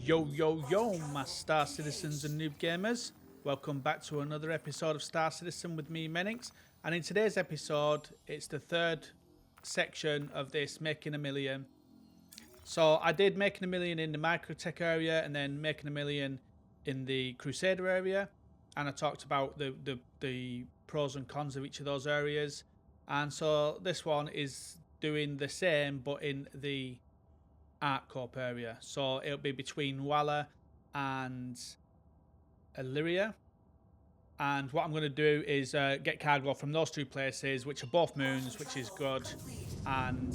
Yo, yo, yo, my Star Citizens and Noob Gamers. Welcome back to another episode of Star Citizen with me, Menix. And in today's episode, it's the third section of this Making a Million. So I did Making a Million in the Microtech area and then Making a Million in the Crusader area. And I talked about the pros and cons of each of those areas. And so this one is doing the same, but in the ArcCorp area, so it'll be between Walla and Illyria. And what I'm going to do is get cargo from those two places, which are both moons, which is good, and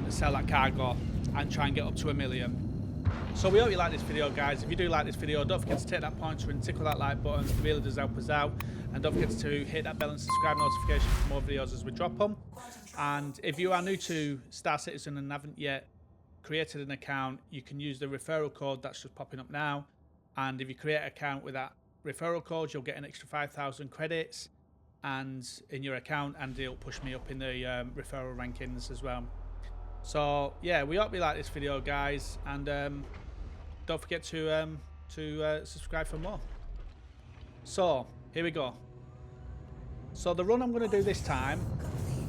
sell that cargo and try and get up to 1 million. So we hope you like this video, guys. If you do like this video, don't forget to take that pointer and tickle that like button. It really does help us out. And don't forget to hit that bell and subscribe notification for more videos as we drop them. And if you are new to Star Citizen and haven't yet created an account, you can use the referral code that's just popping up now, and if you create an account with that referral code, you'll get an extra 5,000 credits and in your account, and it'll push me up in the referral rankings as well. So yeah, we hope you like this video, guys, and don't forget to subscribe for more. So here we go. So the run I'm going to do this time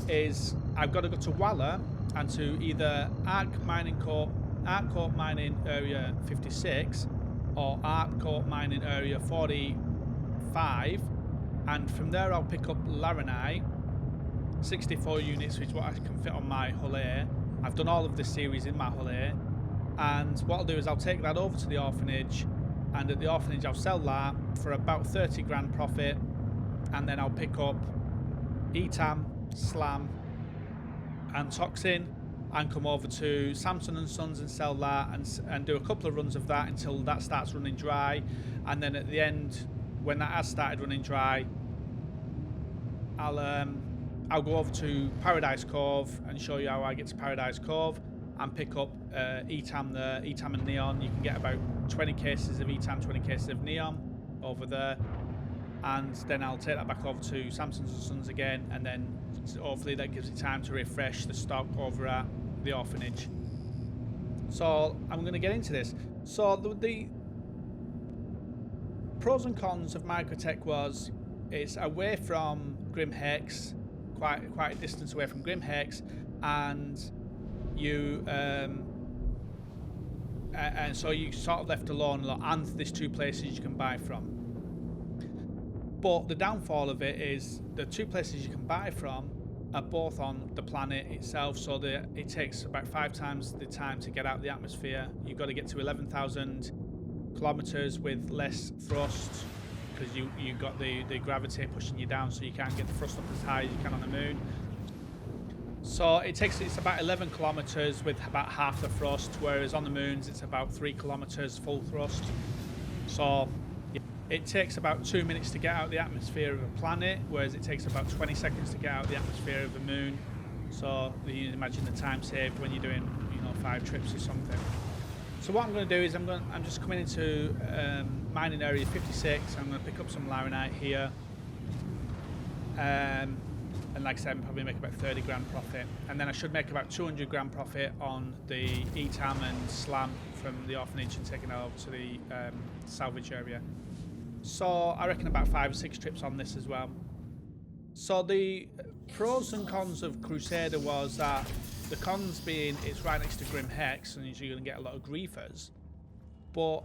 is I've got to go to Walla and to either ArcCorp Mining Area 56 or ArcCorp Mining Area 45, and from there I'll pick up Laranite, 64 units, which is what I can fit on my hull A. I've done all of this series in my hull A, and what I'll do is I'll take that over to the Orphanage, and at the Orphanage I'll sell that for about 30 grand profit, and then I'll pick up ETAM, SLAM and Toxin and come over to Samson and Sons and sell that and do a couple of runs of that until that starts running dry, and then at the end, when that has started running dry, I'll go over to Paradise Cove and show you how I get to Paradise Cove and pick up ETAM there, ETAM and Neon. You can get about 20 cases of ETAM, 20 cases of Neon over there, and then I'll take that back over to Samson's and Sons again, and then hopefully that gives you time to refresh the stock over at the Orphanage. So I'm going to get into this. So the pros and cons of Microtech was it's away from Grim Hex, quite a distance away from Grim Hex, and you and so you sort of left alone, and there's two places you can buy from. But the downfall of it is the two places you can buy from are both on the planet itself, so that it takes about 5 times the time to get out of the atmosphere. You've got to get to 11,000 kilometers with less thrust, because you got the gravity pushing you down, so you can't get the thrust up as high as you can on the moon. So it's about 11 kilometers with about half the thrust, whereas on the moons it's about 3 kilometers full thrust. So it takes about 2 minutes to get out of the atmosphere of a planet, whereas it takes about 20 seconds to get out of the atmosphere of the moon. So you can imagine the time saved when you're doing, 5 trips or something. So what I'm going to do is I'm just coming into mining area 56. I'm going to pick up some Laranite here, and like I said, I'm probably make about 30 grand profit, and then I should make about 200 grand profit on the ETAM and SLAM from the Orphanage and taking it over to the salvage area. So I reckon about 5 or 6 trips on this as well. So the pros and cons of Crusader was that the cons being it's right next to Grim Hex, and you're going to get a lot of griefers, but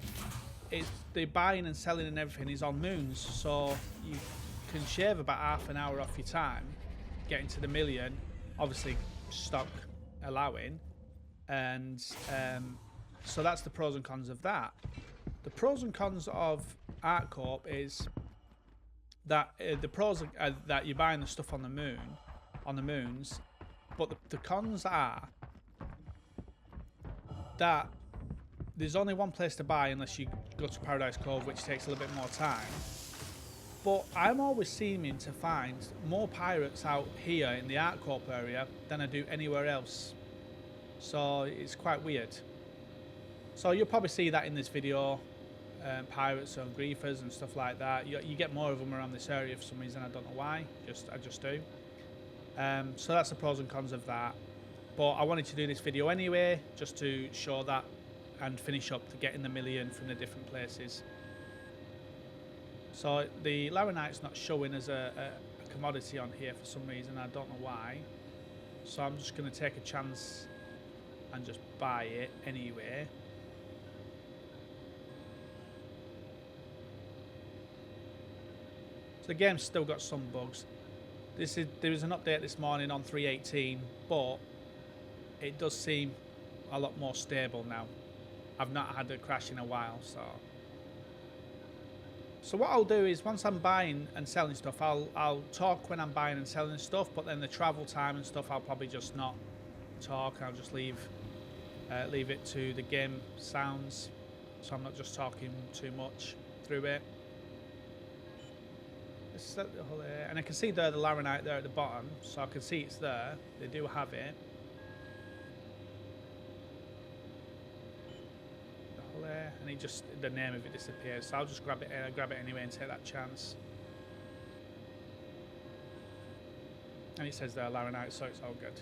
the buying and selling and everything is on moons, so you can shave about half an hour off your time getting to the million, obviously stock allowing, and so that's the pros and cons of that. The pros and cons of ArcCorp is that the pros are that you're buying the stuff on the moons, but the cons are that there's only one place to buy unless you go to Paradise Cove, which takes a little bit more time. But I'm always seeming to find more pirates out here in the ArcCorp area than I do anywhere else, so it's quite weird. So you'll probably see that in this video. Pirates and griefers and stuff like that. You get more of them around this area for some reason. I don't know why. I just do. So that's the pros and cons of that. But I wanted to do this video anyway, just to show that and finish up to getting the million from the different places. So the laranite's not showing as a commodity on here for some reason. I don't know why. So I'm just going to take a chance and just buy it anyway. So the game's still got some bugs. There was an update this morning on 3.18, but it does seem a lot more stable now. I've not had a crash in a while, so what I'll do is once I'm buying and selling stuff, I'll talk when I'm buying and selling stuff, but then the travel time and stuff, I'll probably just not talk. I'll just leave it to the game sounds, so I'm not just talking too much through it. Let's set the whole there, and I can see there the laranite there at the bottom, so I can see it's there. They do have it. And he just, the name of it disappears, so I'll just grab it anyway and take that chance. And it says there laranite, so it's all good.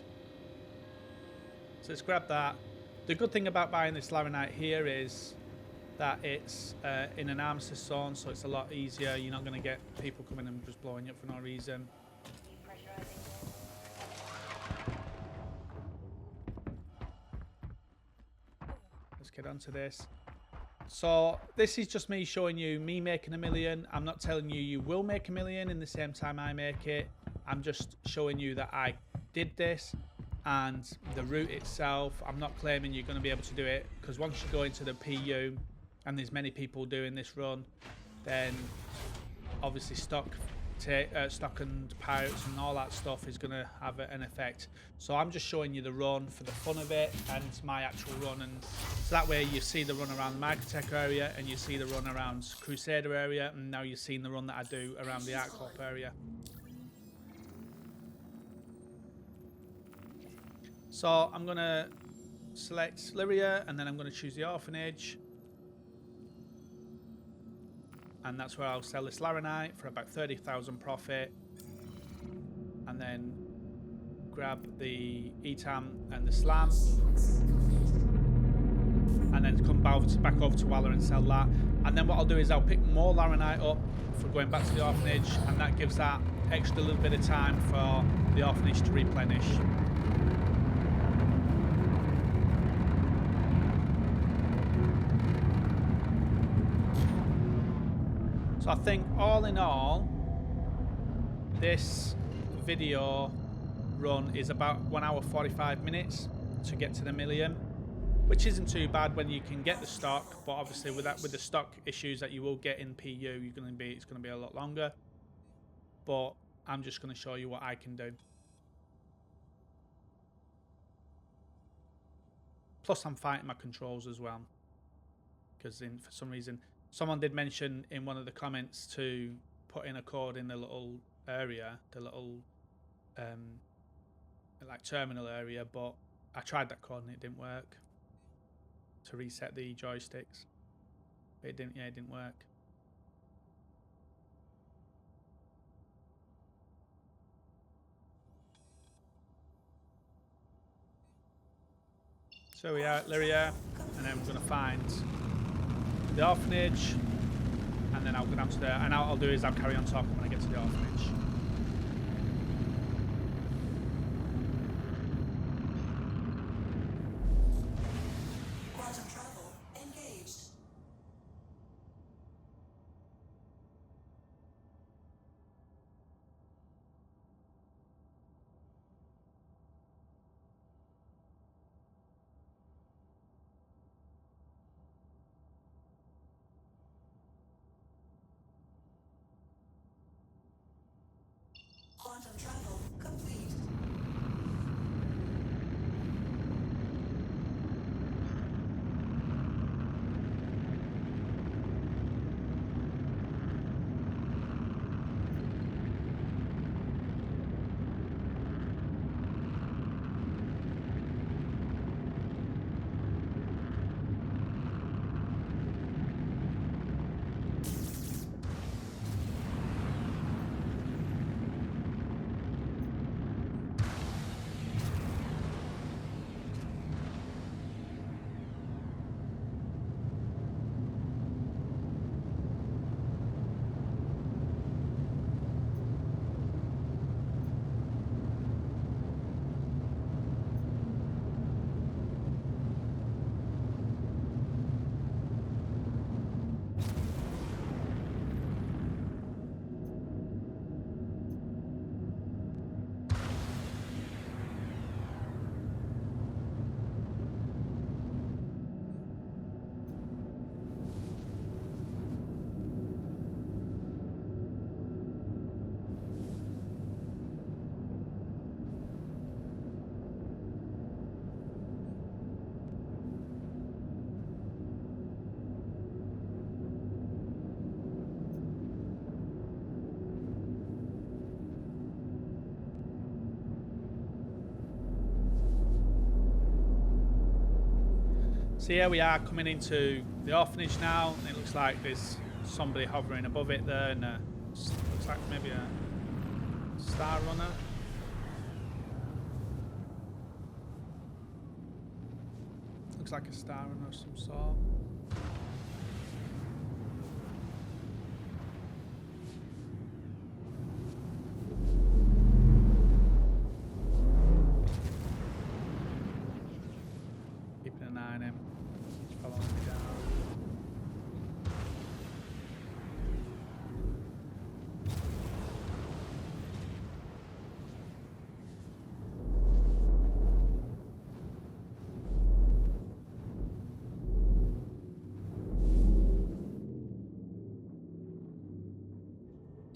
So let's grab that. The good thing about buying this laranite here is that it's in an armistice zone, so it's a lot easier. You're not going to get people coming and just blowing you up for no reason. Let's get onto this. So this is just me showing you me making a million. I'm not telling you you will make a million in the same time I make it. I'm just showing you that I did this, and the route itself, I'm not claiming you're going to be able to do it, because once you go into the PU and there's many people doing this run, then obviously stock and pirates and all that stuff is going to have an effect. So I'm just showing you the run for the fun of it and my actual run, and so that way you see the run around the Microtech area and you see the run around Crusader area, and now you've seen the run that I do around the ArcCorp area. So I'm going to select Lyria, and then I'm going to choose the Orphanage. And that's where I'll sell this laranite for about 30,000 profit. And then grab the ETAM and the SLAM. And then come back over to Waller and sell that. And then what I'll do is I'll pick more laranite up for going back to the Orphanage. And that gives that extra little bit of time for the Orphanage to replenish. So I think all in all, this video run is about 1 hour 45 minutes to get to the million, which isn't too bad when you can get the stock. But obviously with the stock issues that you will get in PU, it's going to be a lot longer. But I'm just going to show you what I can do. Plus I'm fighting my controls as well, because for some reason someone did mention in one of the comments to put in a code in the little area, the little like terminal area, but I tried that code and it didn't work to reset the joysticks. It didn't work. So we are at Lyria, and then we're going to find the Orphanage, and then I'll go down to there, and I'll do is I'll carry on talking when I get to the Orphanage. Quantum travel engaged. Quantum travel complete. So here we are coming into the orphanage now, and it looks like there's somebody hovering above it there, and looks like maybe a star runner. Looks like a star runner of some sort. Keeping an eye on him. He's following me down.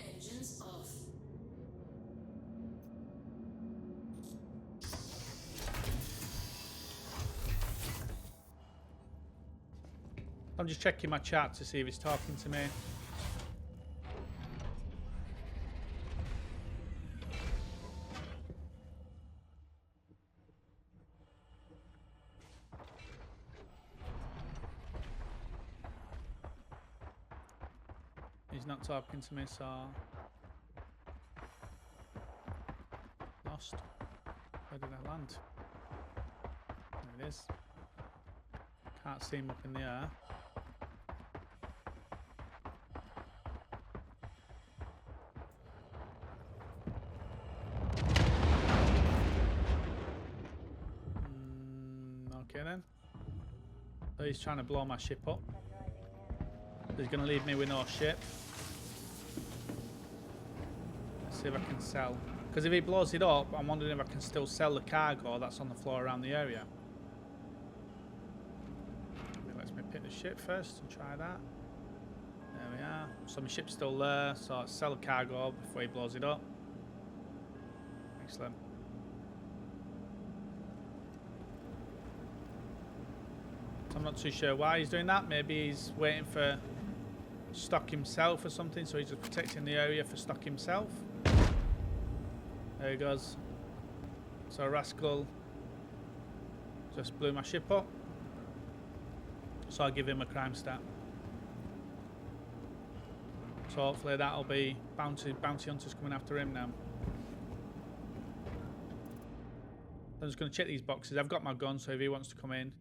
Engines off. I'm just checking my chat to see if he's talking to me. He's not talking to me, so lost. Where did I land? There it is. Can't see him up in the air. Okay then. So he's trying to blow my ship up. He's going to leave me with no ship. Let's see if I can sell. Because if he blows it up, I'm wondering if I can still sell the cargo that's on the floor around the area. Let's me pick the ship first and try that. There we are. So my ship's still there, so I'll sell the cargo before he blows it up. Excellent. I'm not too sure why he's doing that. Maybe he's waiting for stock himself or something, so he's just protecting the area for stock himself. There he goes. So Rascal just blew my ship up. So I'll give him a crime stat. So hopefully that'll be bounty hunters coming after him now. I'm just going to check these boxes. I've got my gun, so if he wants to come in,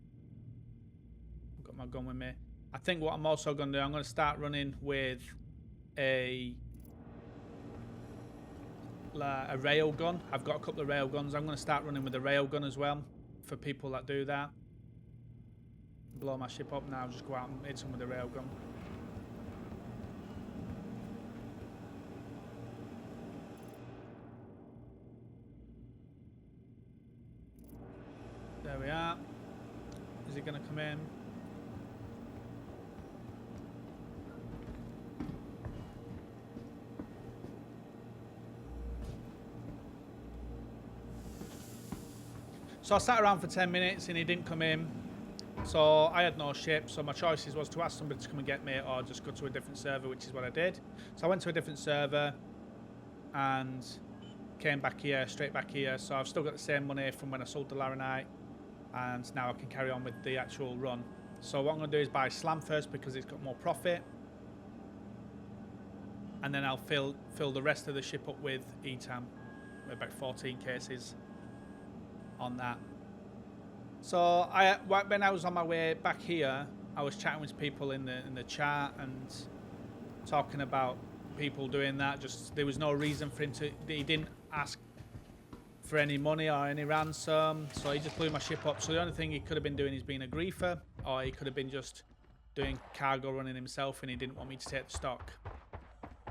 I've got my gun with me. I think what I'm also going to do, I'm going to start running with a rail gun. I've got a couple of rail guns. I'm going to start running with a rail gun as well for people that do that. Blow my ship up now, just go out and hit some with a rail gun. There we are. Is he going to come in? So I sat around for 10 minutes and he didn't come in. So I had no ship, so my choices was to ask somebody to come and get me or just go to a different server, which is what I did. So I went to a different server and came back here, straight back here. So I've still got the same money from when I sold the Laranite, and now I can carry on with the actual run. So what I'm going to do is buy Slam first because it's got more profit. And then I'll fill the rest of the ship up with ETAM, with about 14 cases on that. So when I was on my way back here, I was chatting with people in the chat and talking about people doing that. Just there was no reason for him to. He didn't ask for any money or any ransom, so he just blew my ship up. So the only thing he could have been doing is being a griefer, or he could have been just doing cargo running himself, and he didn't want me to take the stock.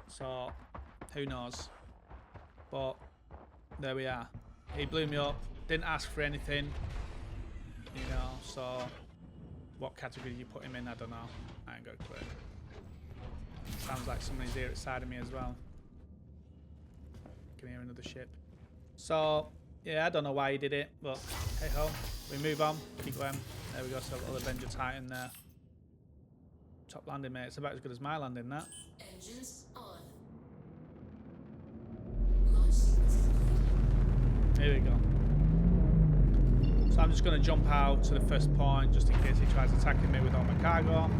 So who knows? But there we are. He blew me up. Didn't ask for anything. You know, so what category you put him in, I don't know. I ain't got a clue. Sounds like somebody's here outside of me as well. Can hear another ship. So, yeah, I don't know why he did it, but hey ho, we move on, keep going. There we go, so a little Avenger Titan there. Top landing, mate. It's about as good as my landing, that. Engines on. Here we go. So I'm just going to jump out to the first point just in case he tries attacking me with all my cargo.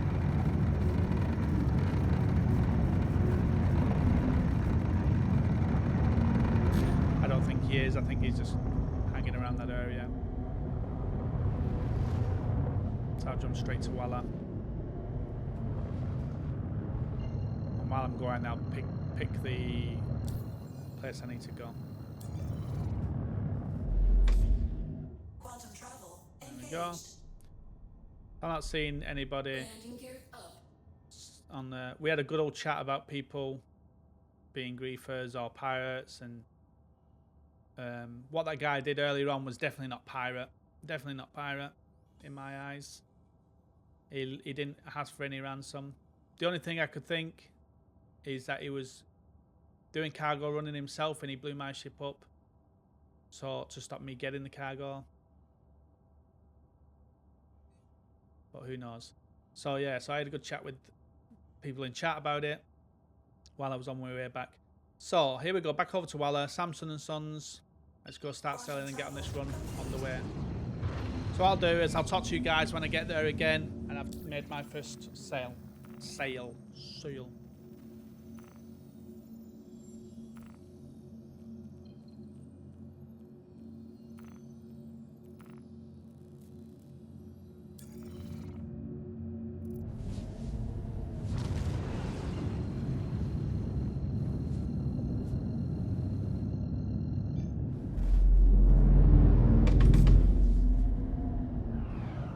I don't think he is. I think he's just hanging around that area. So I'll jump straight to Walla. And while I'm going, I'll pick the place I need to go. Quantum travel There we engaged. go. I'm not seeing anybody Landing gear up. on the... We had a good old chat about people being griefers or pirates, and what that guy did earlier on was definitely not pirate. Definitely not pirate in my eyes. He didn't ask for any ransom. The only thing I could think is that he was doing cargo running himself and he blew my ship up, so to stop me getting the cargo. But who knows? So yeah, so I had a good chat with people in chat about it while I was on my way back. So here we go, back over to Walla, Samson and Sons. Let's go start selling and get on this run on the way. So what I'll do is I'll talk to you guys when I get there again and I've made my first sale. Sale.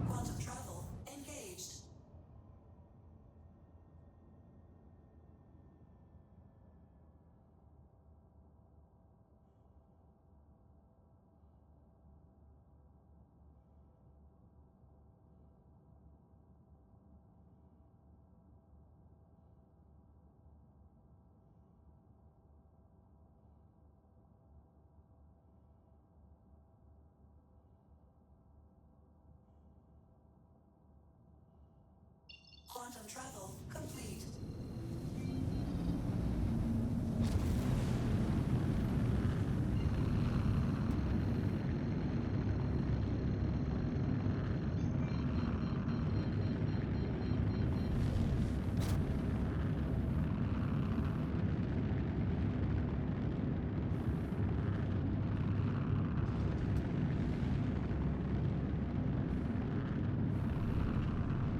Quantum travel engaged. Quantum travel complete.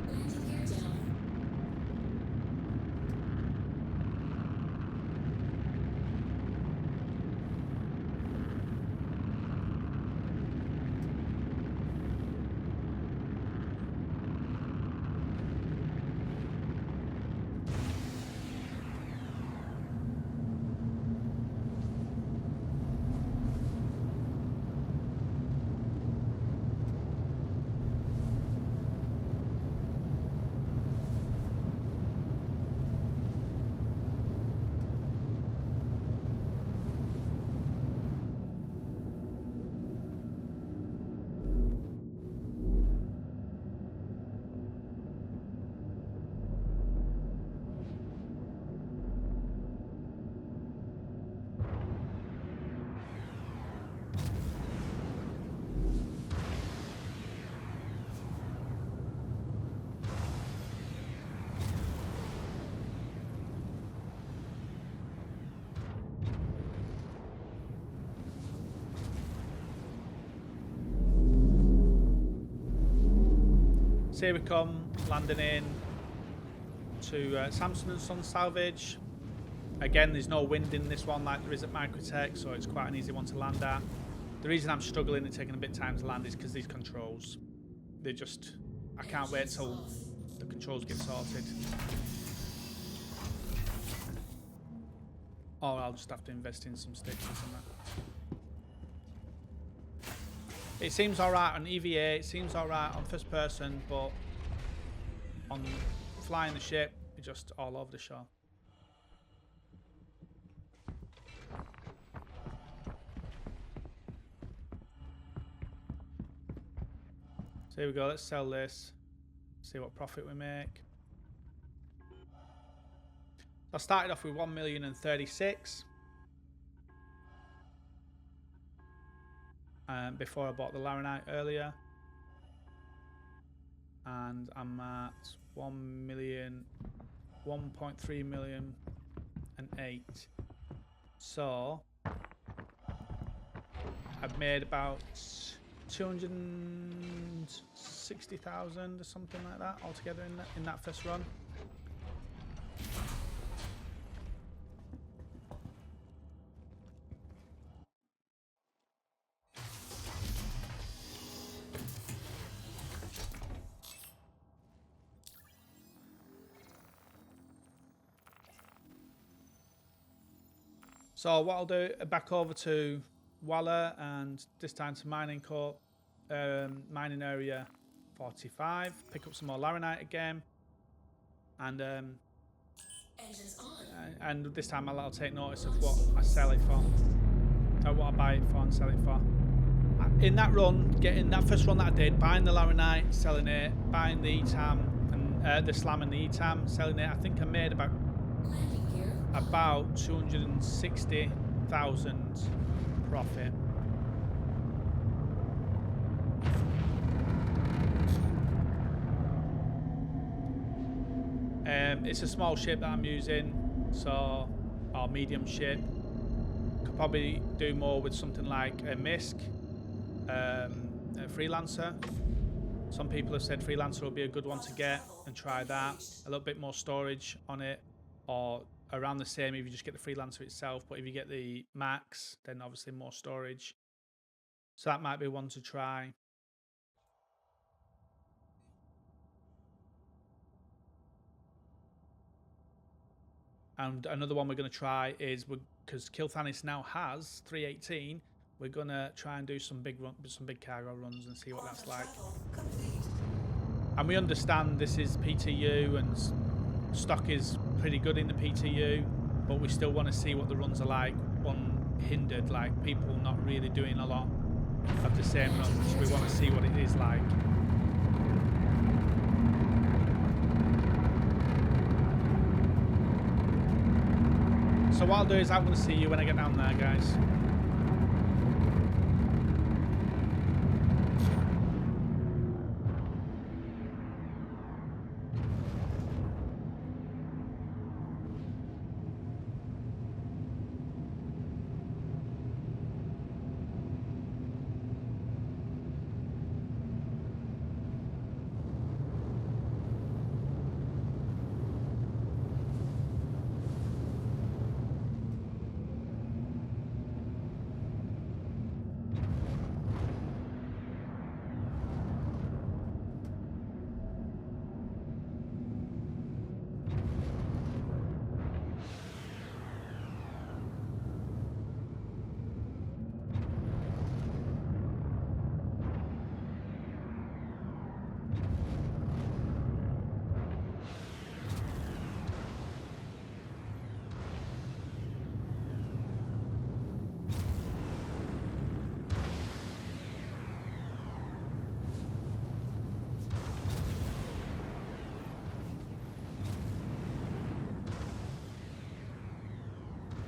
Landing gear down. So here we come, landing in to Samson and Sons Salvage. Again, there's no wind in this one like there is at Microtech, so it's quite an easy one to land at. The reason I'm struggling and taking a bit of time to land is because these controls, they're just, I can't wait till the controls get sorted. Or I'll just have to invest in some sticks or something. It seems alright on EVA, it seems alright on first person, but on flying the ship, it's just all over the show. So here we go, let's sell this, see what profit we make. I started off with 1,036,000. before I bought the laranite earlier. And I'm at 1 million, 1.3 million and 8. So I've made about 260,000 or something like that altogether in that first run. So what I'll do, back over to Walla, and this time to mining corp, mining area 45. Pick up some more laranite again, and Engines on. and this time I'll take notice of what I sell it for, or what I buy it for and sell it for. In that run, getting that first run that I did, buying the laranite, selling it, buying the etam and the slam and the etam, selling it. I think I made about Landing gear. about 260,000 profit. It's a small ship that I'm using, so, or medium ship. Could probably do more with something like a MISC, a freelancer. Some people have said freelancer will be a good one to get and try that. A little bit more storage on it, or around the same if you just get the freelancer itself, but if you get the max, then obviously more storage. So that might be one to try. And another one we're going to try is, because Kilthanis now has 318, we're going to try and do some big cargo runs and see what that's like. Travel complete. And we understand this is PTU and stock is pretty good in the PTU, but we still want to see what the runs are like unhindered, like people not really doing a lot of the same runs. We want to see what it is like. So what I'll do is I'm going to see you when I get down there, guys.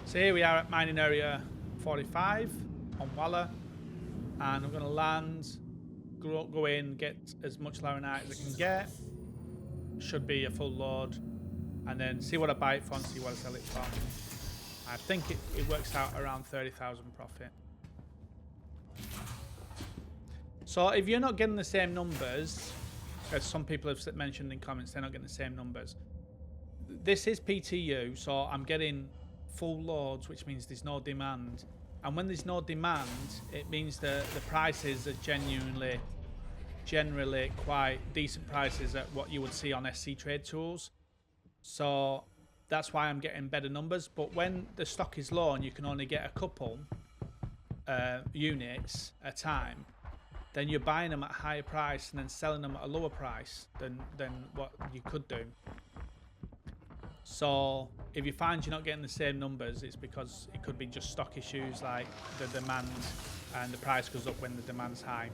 So here we are at mining area 45 on Walla, and I'm going to land, go in, get as much laranite as I can get. Should be a full load, and then see what I buy it for and see what I sell it for. I think it works out around 30,000 profit. So if you're not getting the same numbers, as some people have mentioned in comments, they're not getting the same numbers. This is PTU, so I'm getting full loads, which means there's no demand. And when there's no demand, it means that the prices are generally quite decent prices at what you would see on SC Trade Tools. So that's why I'm getting better numbers. But when the stock is low and you can only get a couple units at a time, then you're buying them at a higher price and then selling them at a lower price than what you could do. So if you find you're not getting the same numbers, it's because it could be just stock issues, like the demand, and the price goes up when the demand's high.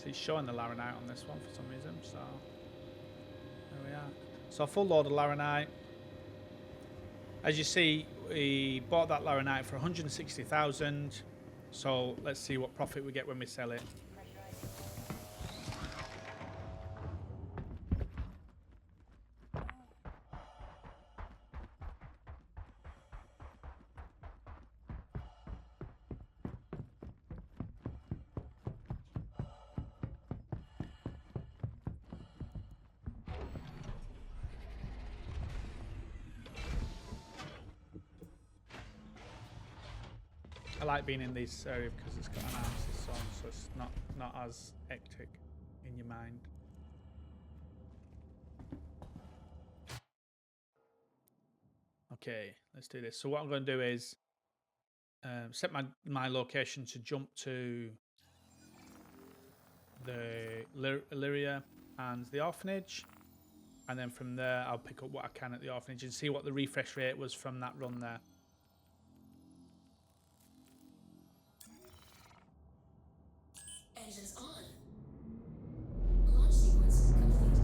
So it's showing the laranite on this one for some reason. So there we are. So a full load of laranite. As you see, we bought that laranite for 160,000. So let's see what profit we get when we sell it. I like being in this area because it's got an analysis zone, so it's not as hectic in your mind. Okay, let's do this. So what I'm going to do is set my location to jump to the Illyria and the Orphanage, and then from there I'll pick up what I can at the Orphanage and see what the refresh rate was from that run there. Engines on. Launch sequence complete.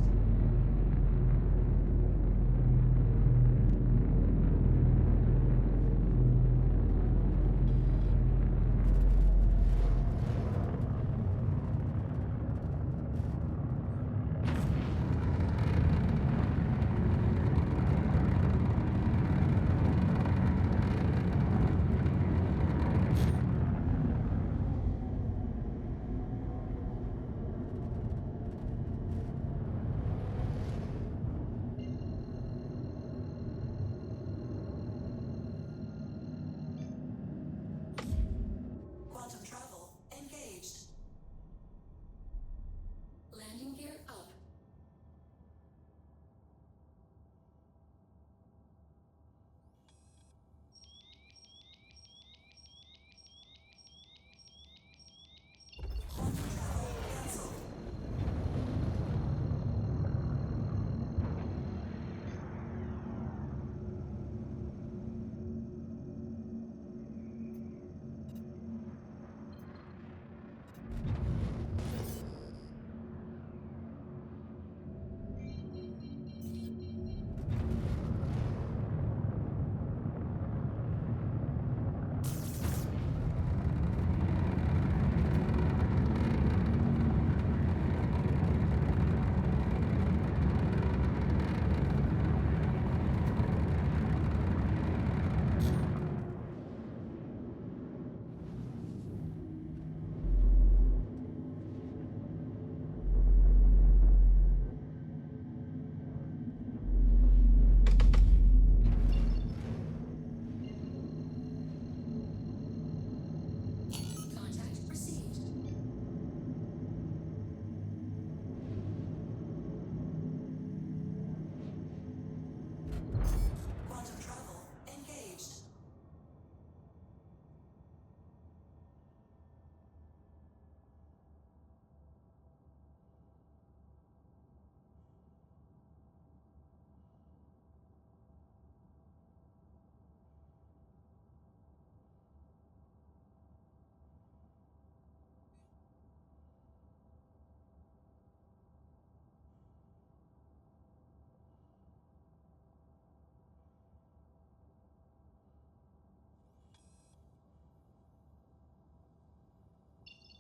Quantum travel engaged. Landing gear up. Quantum travel cancelled. Contact received. Quantum travel engaged.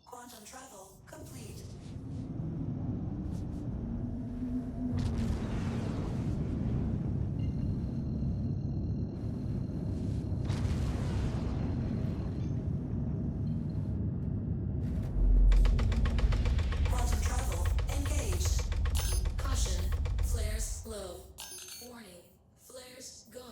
Quantum travel complete. Quantum travel engaged. Caution. Flares low. Warning. Flares gone.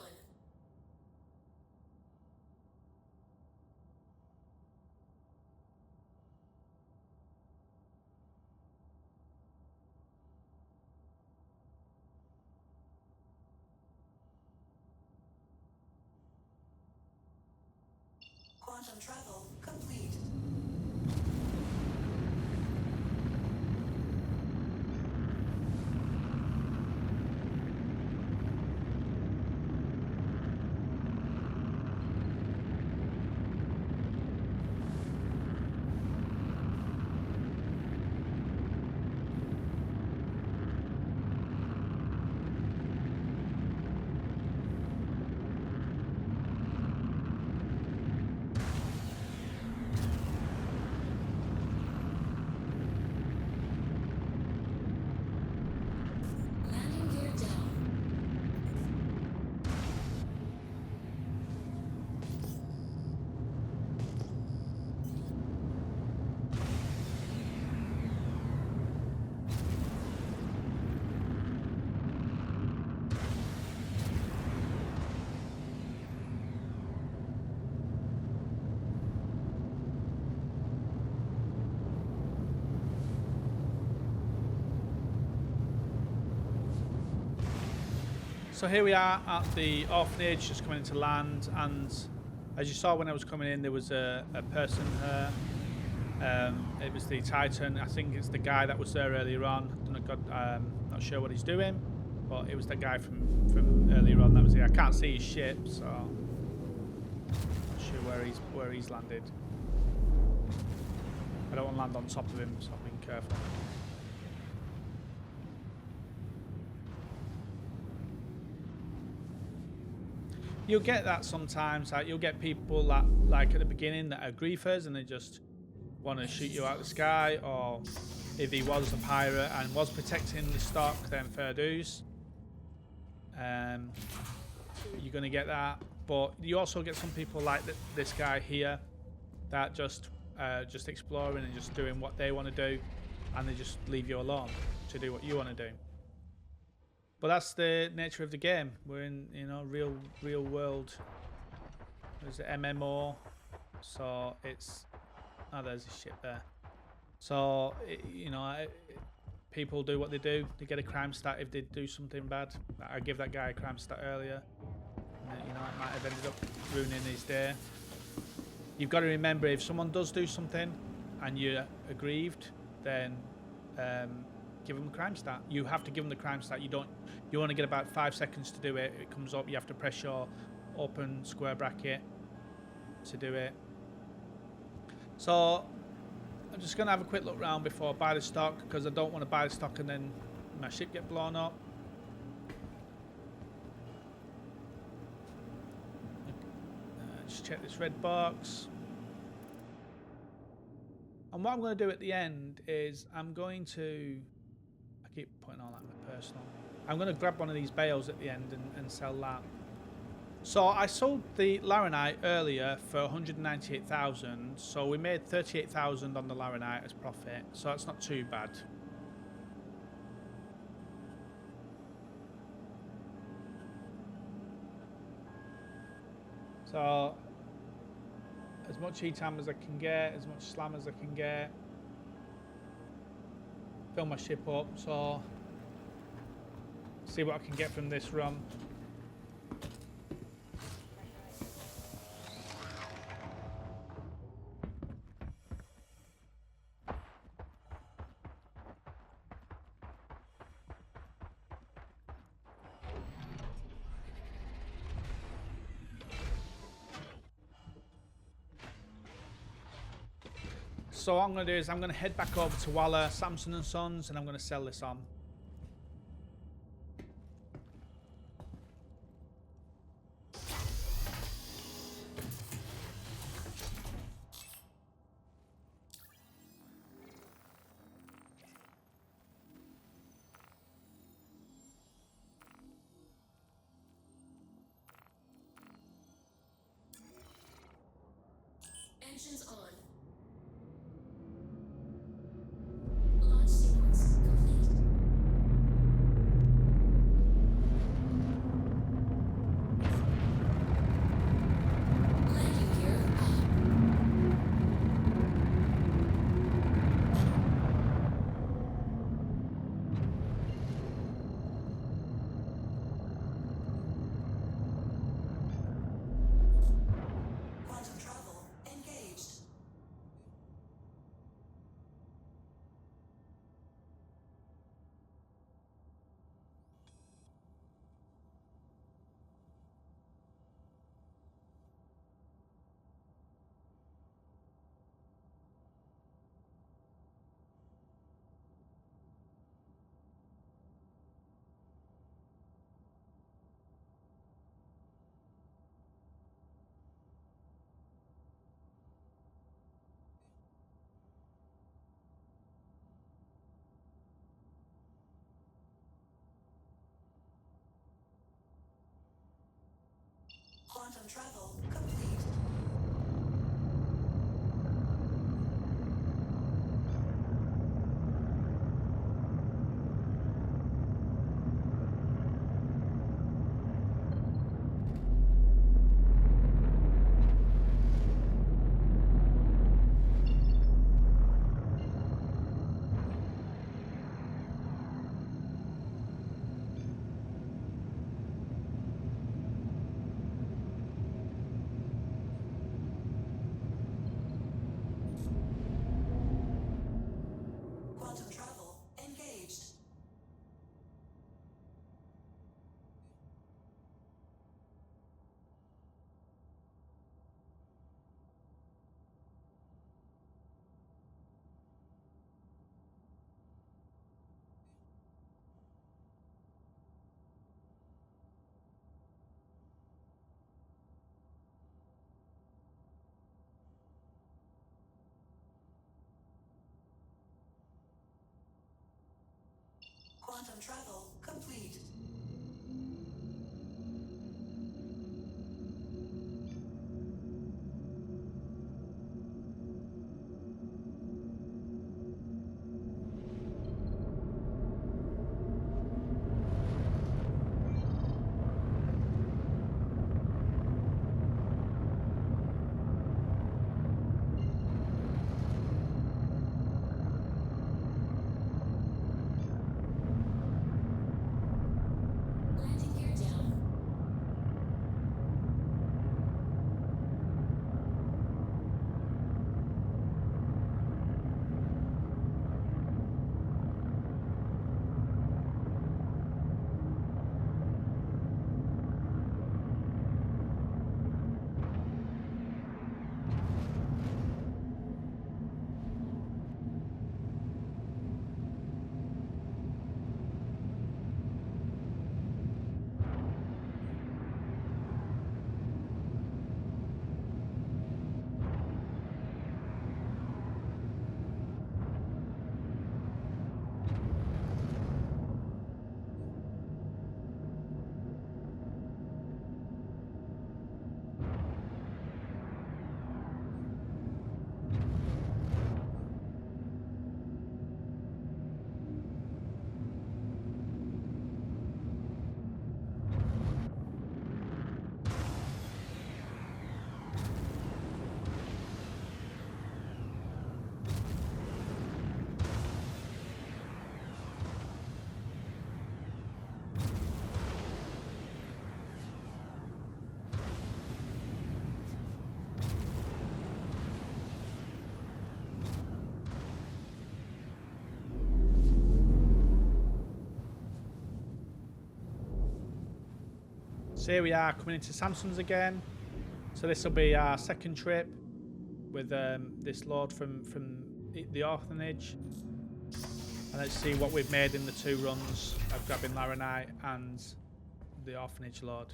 So here we are at the orphanage, just coming into land, and as you saw when I was coming in, there was a person here. It was the Titan. I think it's the guy that was there earlier on. Not sure what he's doing, but it was the guy from earlier on that was here. I can't see his ship, so not sure where he's landed. I don't want to land on top of him, so I'm being careful. You'll get that sometimes. Like you'll get people that, like at the beginning, that are griefers and they just want to shoot you out of the sky, or if he was a pirate and was protecting the stock, then fair dues. You're going to get that, but you also get some people like this guy here that just exploring and just doing what they want to do, and they just leave you alone to do what you want to do. But that's the nature of the game. We're in, real world. There's an MMO, so it's there's a ship there. So people do what they do. They get a crime stat if they do something bad. I gave that guy a crime stat earlier. And, it might have ended up ruining his day. You've got to remember, if someone does do something and you're aggrieved, then give them a crime stat. You have to give them the crime stat. You only get about 5 seconds to do it. It comes up. You have to press your open square bracket to do it. So I'm just going to have a quick look around before I buy the stock, because I don't want to buy the stock and then my ship get blown up. Just check this red box. And what I'm going to do at the end is I keep putting all that in my personal. I'm going to grab one of these bales at the end and sell that. So I sold the Laranite earlier for 198,000. So we made 38,000 on the Laranite as profit. So that's not too bad. So as much heat time as I can get, as much slam as I can get. Fill my ship up, so see what I can get from this run. So what I'm going to do is I'm going to head back over to Walla, Samson and Sons, and I'm going to sell this on. Engines on. Launch sequence complete. Landing gear up. Quantum travel engaged. Quantum travel complete. Landing gear down. So here we are coming into Samson's again. So this will be our second trip with this load from the Orphanage. And let's see what we've made in the 2 runs of grabbing Laranite and the Orphanage load.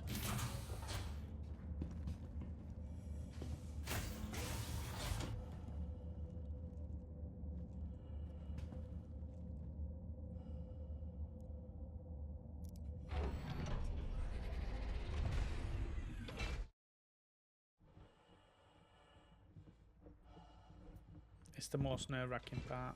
It's the most nerve-wracking part.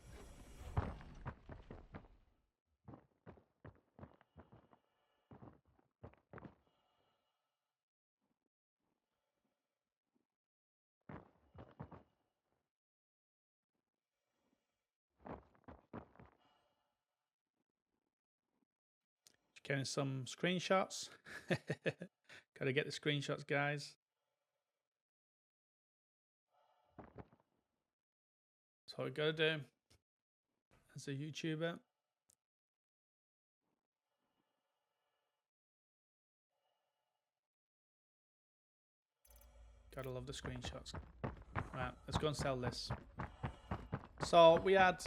Getting some screenshots. Gotta get the screenshots, guys. That's what we gotta do as a YouTuber. Gotta love the screenshots. Right, let's go and sell this. So we had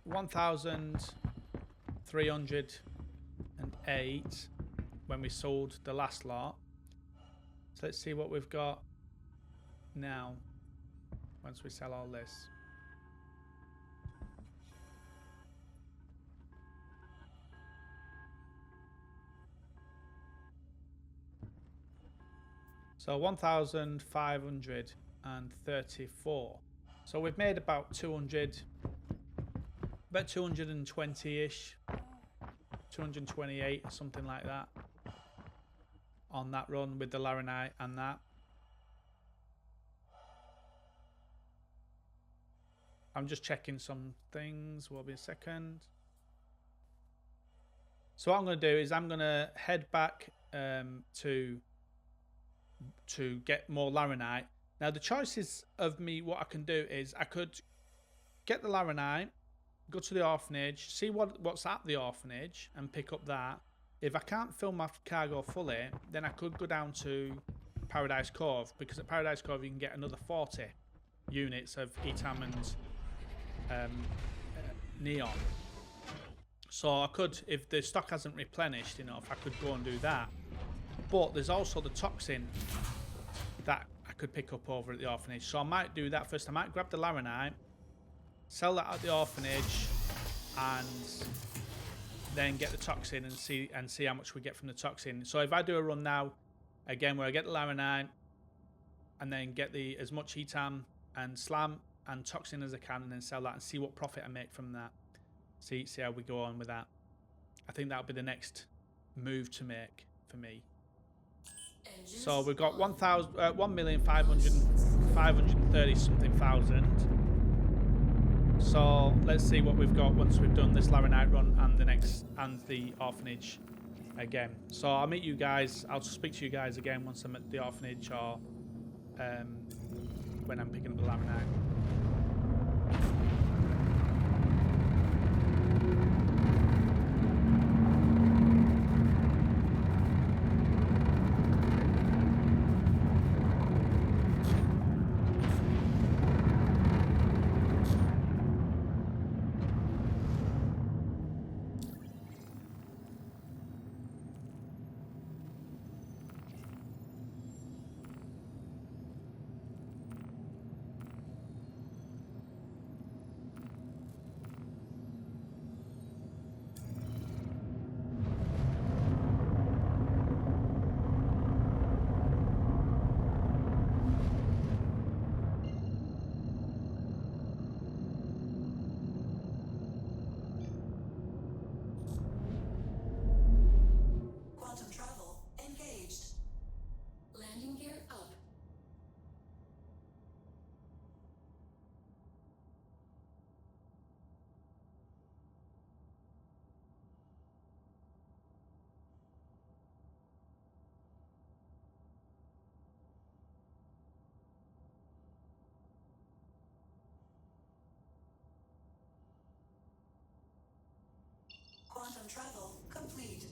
1,308 when we sold the last lot. So let's see what we've got now once we sell all this. So 1,534. So we've made about 220-ish, 228, something like that, on that run with the Laranite and that. I'm just checking some things. Will be a second. So what I'm going to do is I'm going to head back to get more Laranite. Now the choices of me, what I can do is I could get the Laranite, go to the Orphanage, see what's at the Orphanage and pick up that. If I can't fill my cargo fully, then I could go down to Paradise Cove, because at Paradise Cove you can get another 40 units of ETAM and Neon. So I could, if the stock hasn't replenished enough, I could go and do that. But there's also the toxin that I could pick up over at the Orphanage. So I might do that first. I might grab the Laranite, sell that at the Orphanage, and then get the toxin and see how much we get from the toxin. So if I do a run now, again, where I get the laranite and then get the as much hetam and slam and toxin as I can, and then sell that and see what profit I make from that. See how we go on with that. I think that'll be the next move to make for me. So we've got 1,530 something thousand. So let's see what we've got once we've done this laranite run and the orphanage again. So I'll meet you guys. I'll speak to you guys again once I'm at the orphanage or when I'm picking up the laranite. Quantum travel engaged. Landing gear up. Quantum travel complete.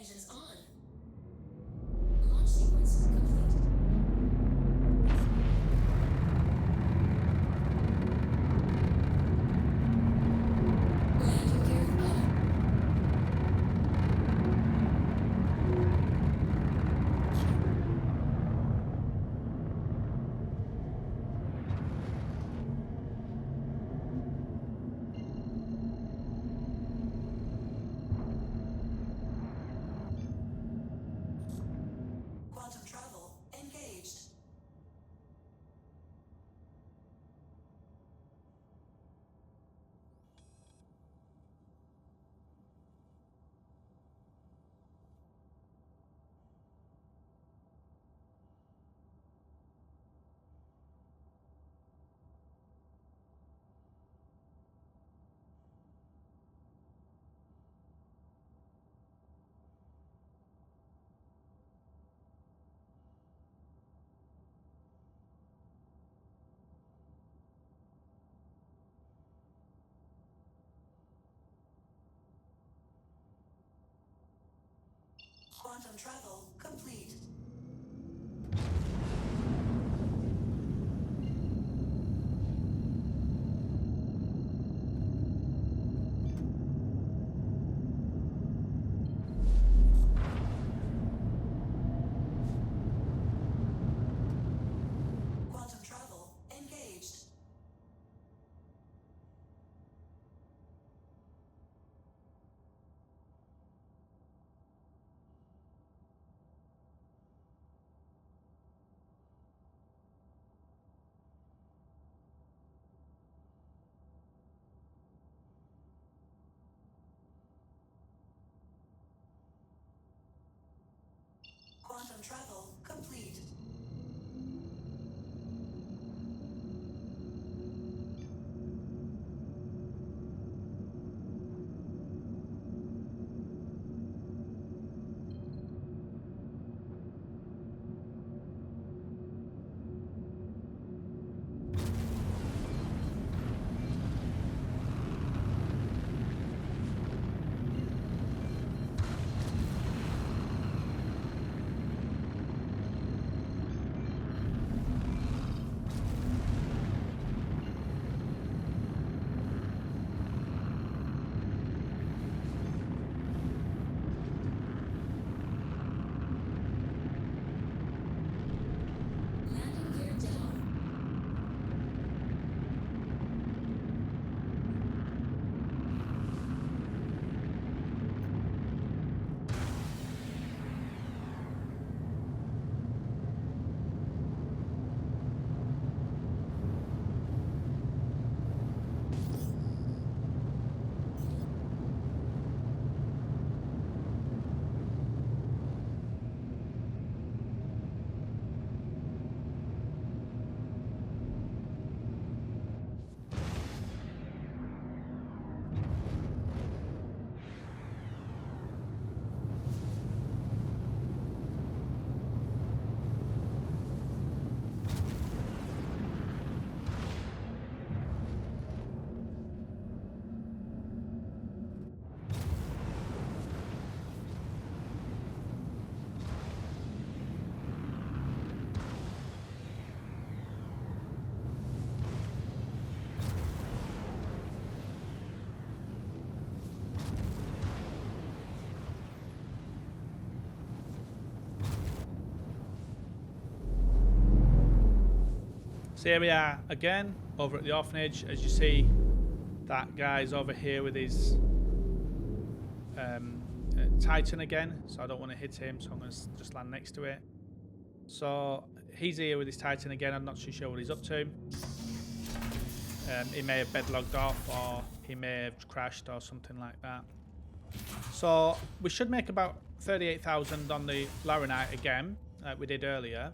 engines on. Launch sequence complete. Landing gear up. Quantum travel engaged. Quantum travel complete. Quantum travel engaged. Quantum travel complete. Landing gear down. So here we are again over at the orphanage. As you see, that guy's over here with his Titan again, so I don't want to hit him, so I'm going to just land next to it. So he's here with his Titan again. I'm not too sure what he's up to. He may have bedlogged off, or he may have crashed or something like that. So we should make about 38,000 on the Laranite again, like we did earlier.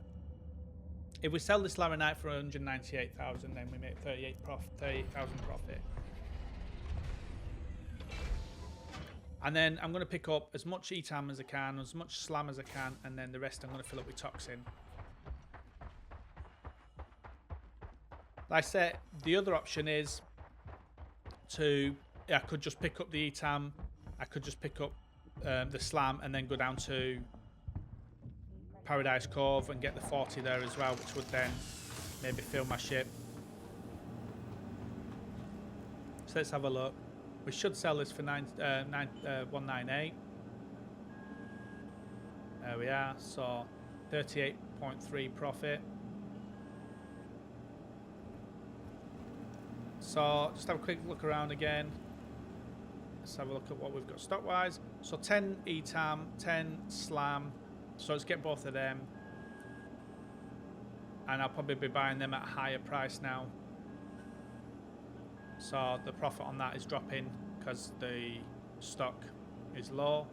If we sell this Laranite for 198,000, then we make 38,000 profit. And then I'm going to pick up as much ETAM as I can, as much slam as I can, and then the rest I'm going to fill up with toxin. Like I said, the other option is to, I could just pick up the ETAM, I could just pick up the slam, and then go down to Paradise Cove and get the 40 there as well, which would then maybe fill my ship. So let's have a look. We should sell this for 198. There we are. So 38.3 profit. So just have a quick look around again. Let's have a look at what we've got stock wise. So 10 ETAM, 10 SLAM. So let's get both of them. And I'll probably be buying them at a higher price now. So the profit on that is dropping because the stock is low.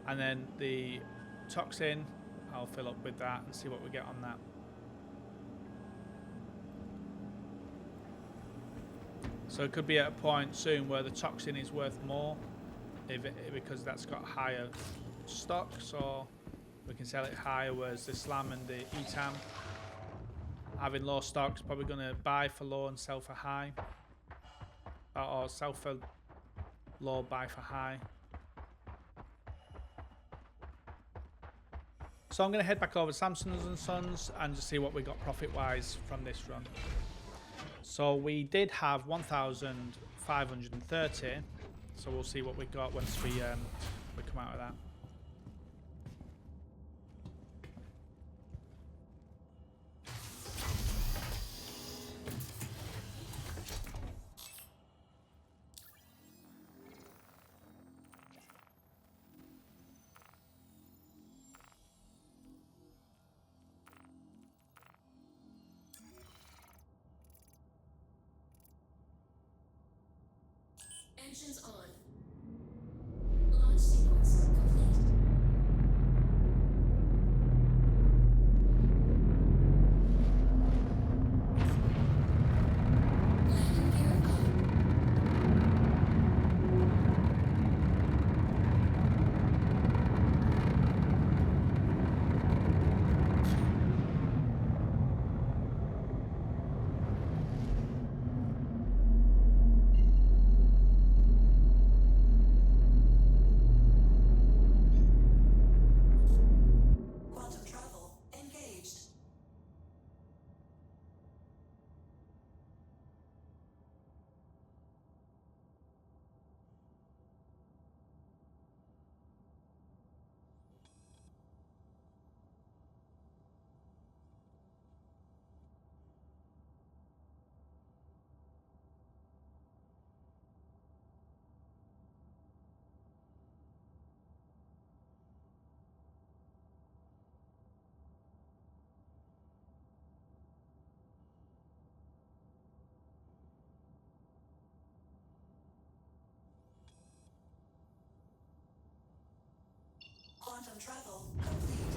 And then the toxin, I'll fill up with that and see what we get on that. So it could be at a point soon where the toxin is worth more because that's got higher stock, so we can sell it higher, whereas the SLAM and the ETAM, having low stock, is probably going to buy for low and sell for high. Or sell for low, buy for high. So I'm going to head back over to Samson's and Sons and just see what we got profit-wise from this run. So we did have 1,530, so we'll see what we got once we come out of that. Engines on. Launch sequence complete. Landing gear up. Quantum travel engaged. Quantum travel complete.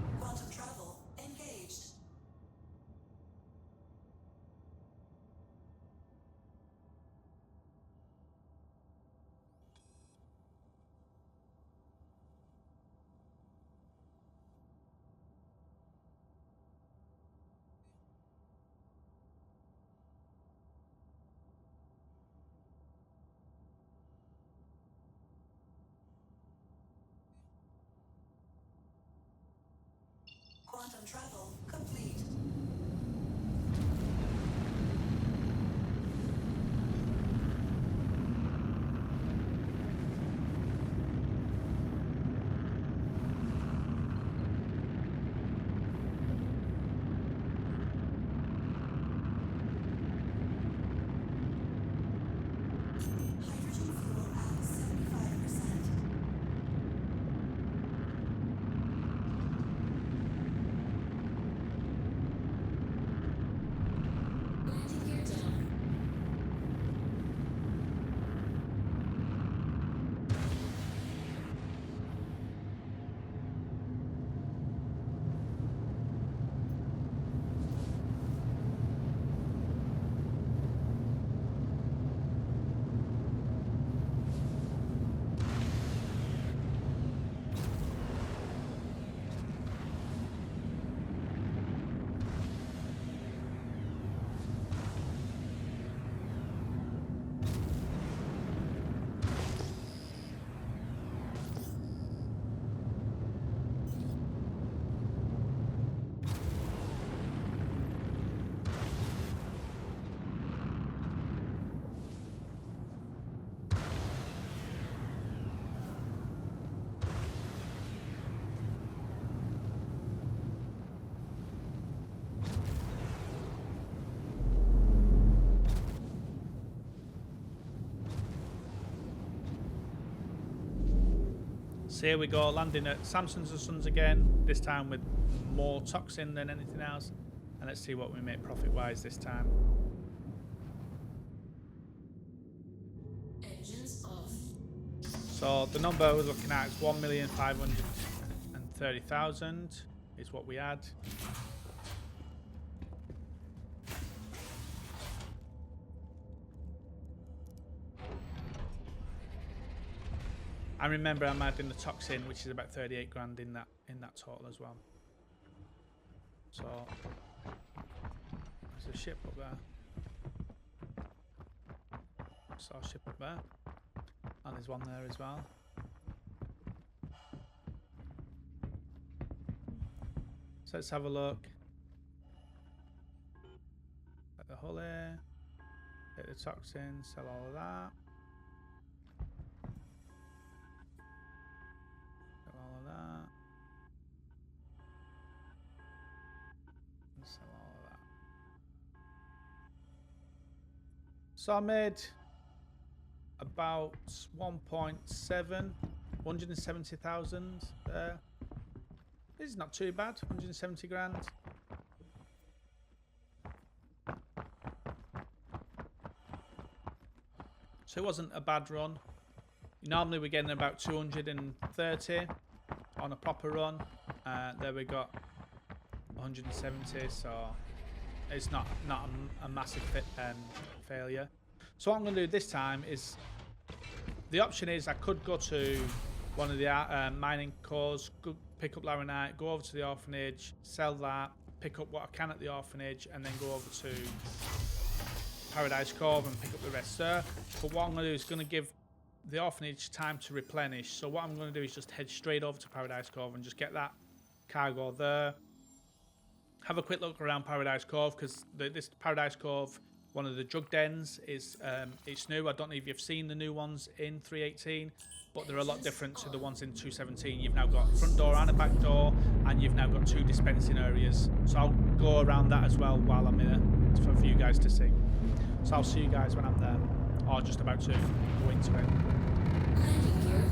Quantum travel engaged. Quantum travel complete. Hydrogen fuel at 75%. So here we go, landing at Samson's and Sons again, this time with more toxin than anything else. And let's see what we make profit-wise this time. Engines off. So the number we're looking at is 1,530,000 is what we had. And remember, I'm adding the toxin, which is about 38 grand in that total as well. So there's a ship up there. Saw a ship up there, and there's one there as well. So let's have a look at the hull here. Get the toxin, sell all of that. So I made about 170,000 there. This is not too bad, 170 grand. So it wasn't a bad run. Normally we're getting about 230 on a proper run. There we got 170, so it's not a massive failure. So what I'm going to do this time is, the option is I could go to one of the mining cores, pick up laranite, go over to the orphanage, sell that, pick up what I can at the orphanage, and then go over to Paradise Cove and pick up the rest there. But what I'm going to do is going to give the orphanage time to replenish. So what I'm going to do is just head straight over to Paradise Cove and just get that cargo there. Have a quick look around Paradise Cove, because this Paradise Cove, one of the drug dens, is it's new. I don't know if you've seen the new ones in 318, but they're a lot different to the ones in 217. You've now got a front door and a back door, and you've now got 2 dispensing areas. So I'll go around that as well while I'm here for you guys to see. So I'll see you guys when I'm there, or just about to go into it. Landing gear up.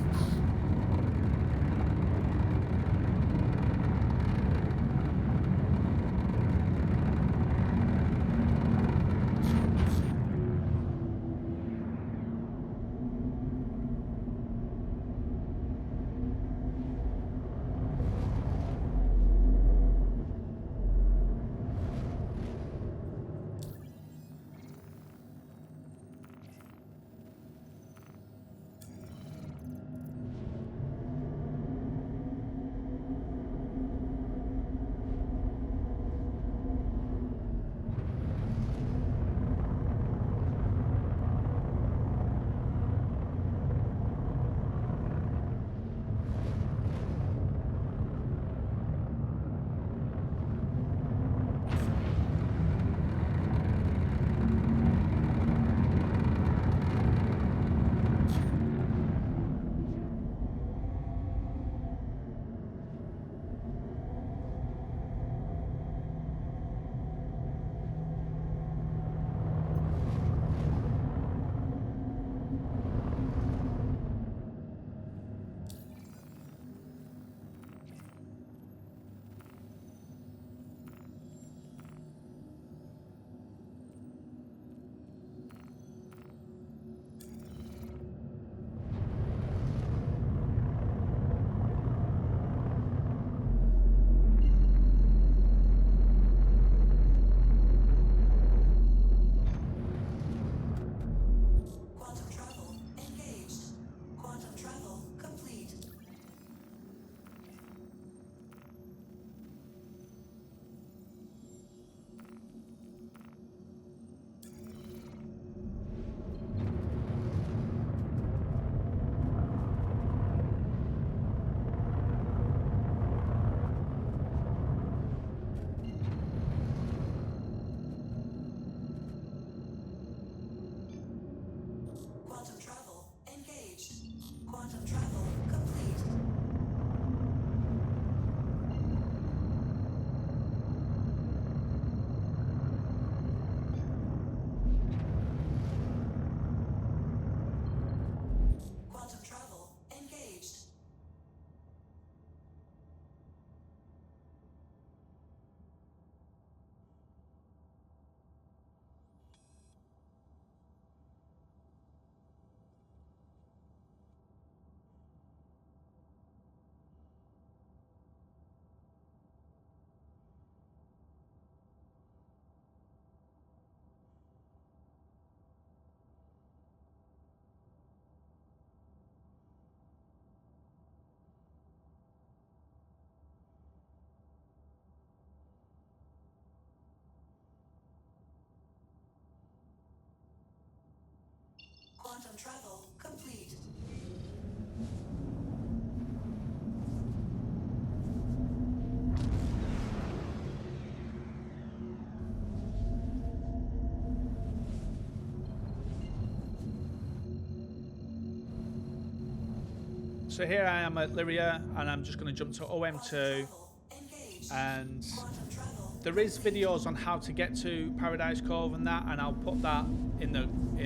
So here I am at Lyria, and I'm just going to jump to OM2, Travel engaged. and Quantum travel. there is videos on how to get to Paradise Cove and that, and I'll put that in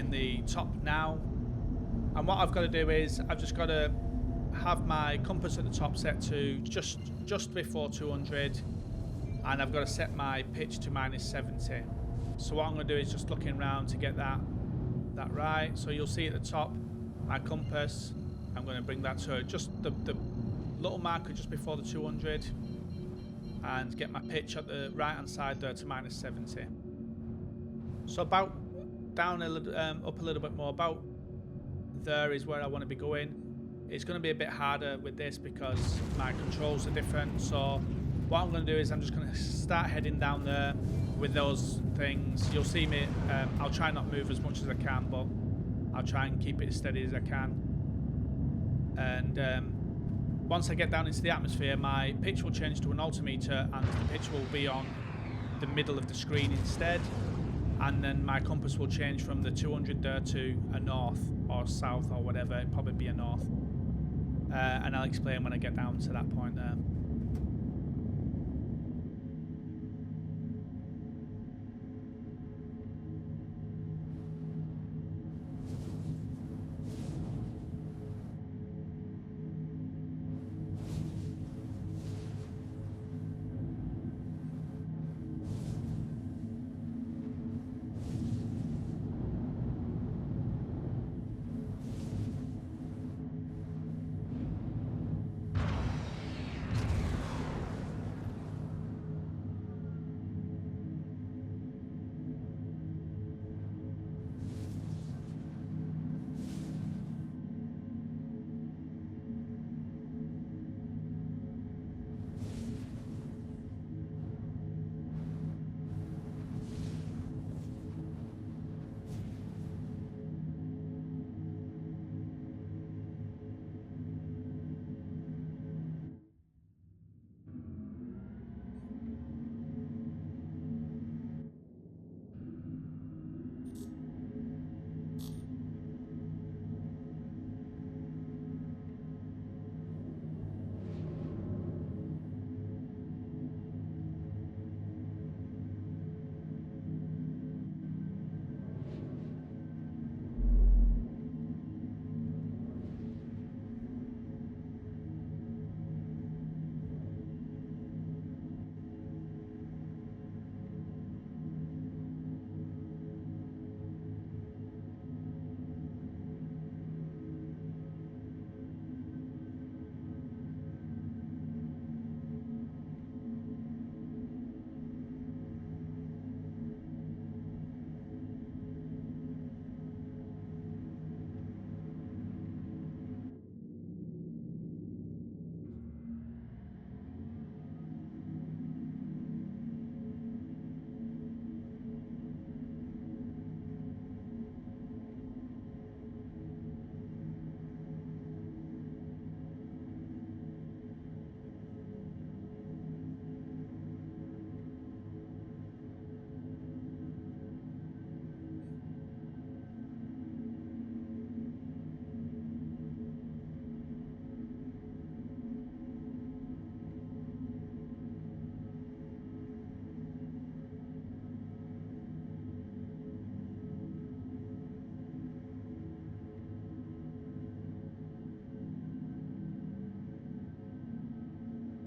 the top now. And what I've got to do is I've just got to have my compass at the top set to just before 200, and I've got to set my pitch to -70. So what I'm going to do is just looking around to get that right. So you'll see at the top my compass. I'm going to bring that to just the little marker just before the 200, and get my pitch at the right hand side there to -70. So about down a little, up a little bit more, about there is where I want to be going. It's going to be a bit harder with this because my controls are different. So what I'm going to do is I'm just going to start heading down there with those things. You'll see me, I'll try not move as much as I can, but I'll try and keep it as steady as I can. And once I get down into the atmosphere, my pitch will change to an altimeter, and the pitch will be on the middle of the screen instead. And then my compass will change from the 200 there to a north or south or whatever. It'll probably be a north. And I'll explain when I get down to that point there.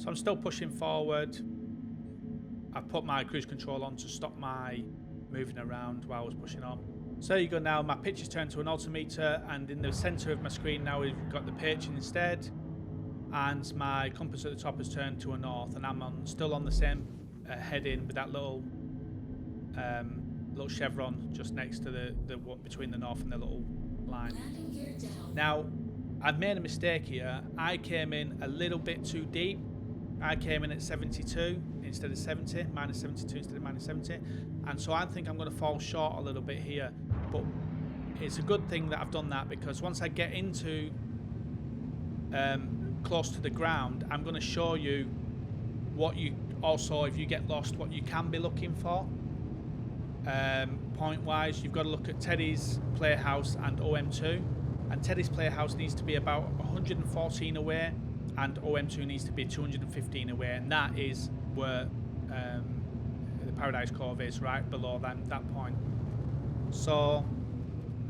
So I'm still pushing forward. I put my cruise control on to stop my moving around while I was pushing on. So there you go. Now my pitch is turned to an altimeter, and in the center of my screen now we've got the pitch instead, and my compass at the top has turned to a north, and I'm still on the same heading with that little little chevron just next to the one between the north and the little line. Landing gear down. Now I've made a mistake here. I came in a little bit too deep. I came in at 72 instead of 70, -72 instead of -70, and so I think I'm going to fall short a little bit here. But it's a good thing that I've done that, because once I get into close to the ground, I'm going to show you what you also, if you get lost, what you can be looking for. Point wise, you've got to look at Teddy's Playhouse and OM2. and Teddy's Playhouse needs to be about 114 away, and OM2 needs to be 215 away, and that is where the Paradise Cove is, right below that point. So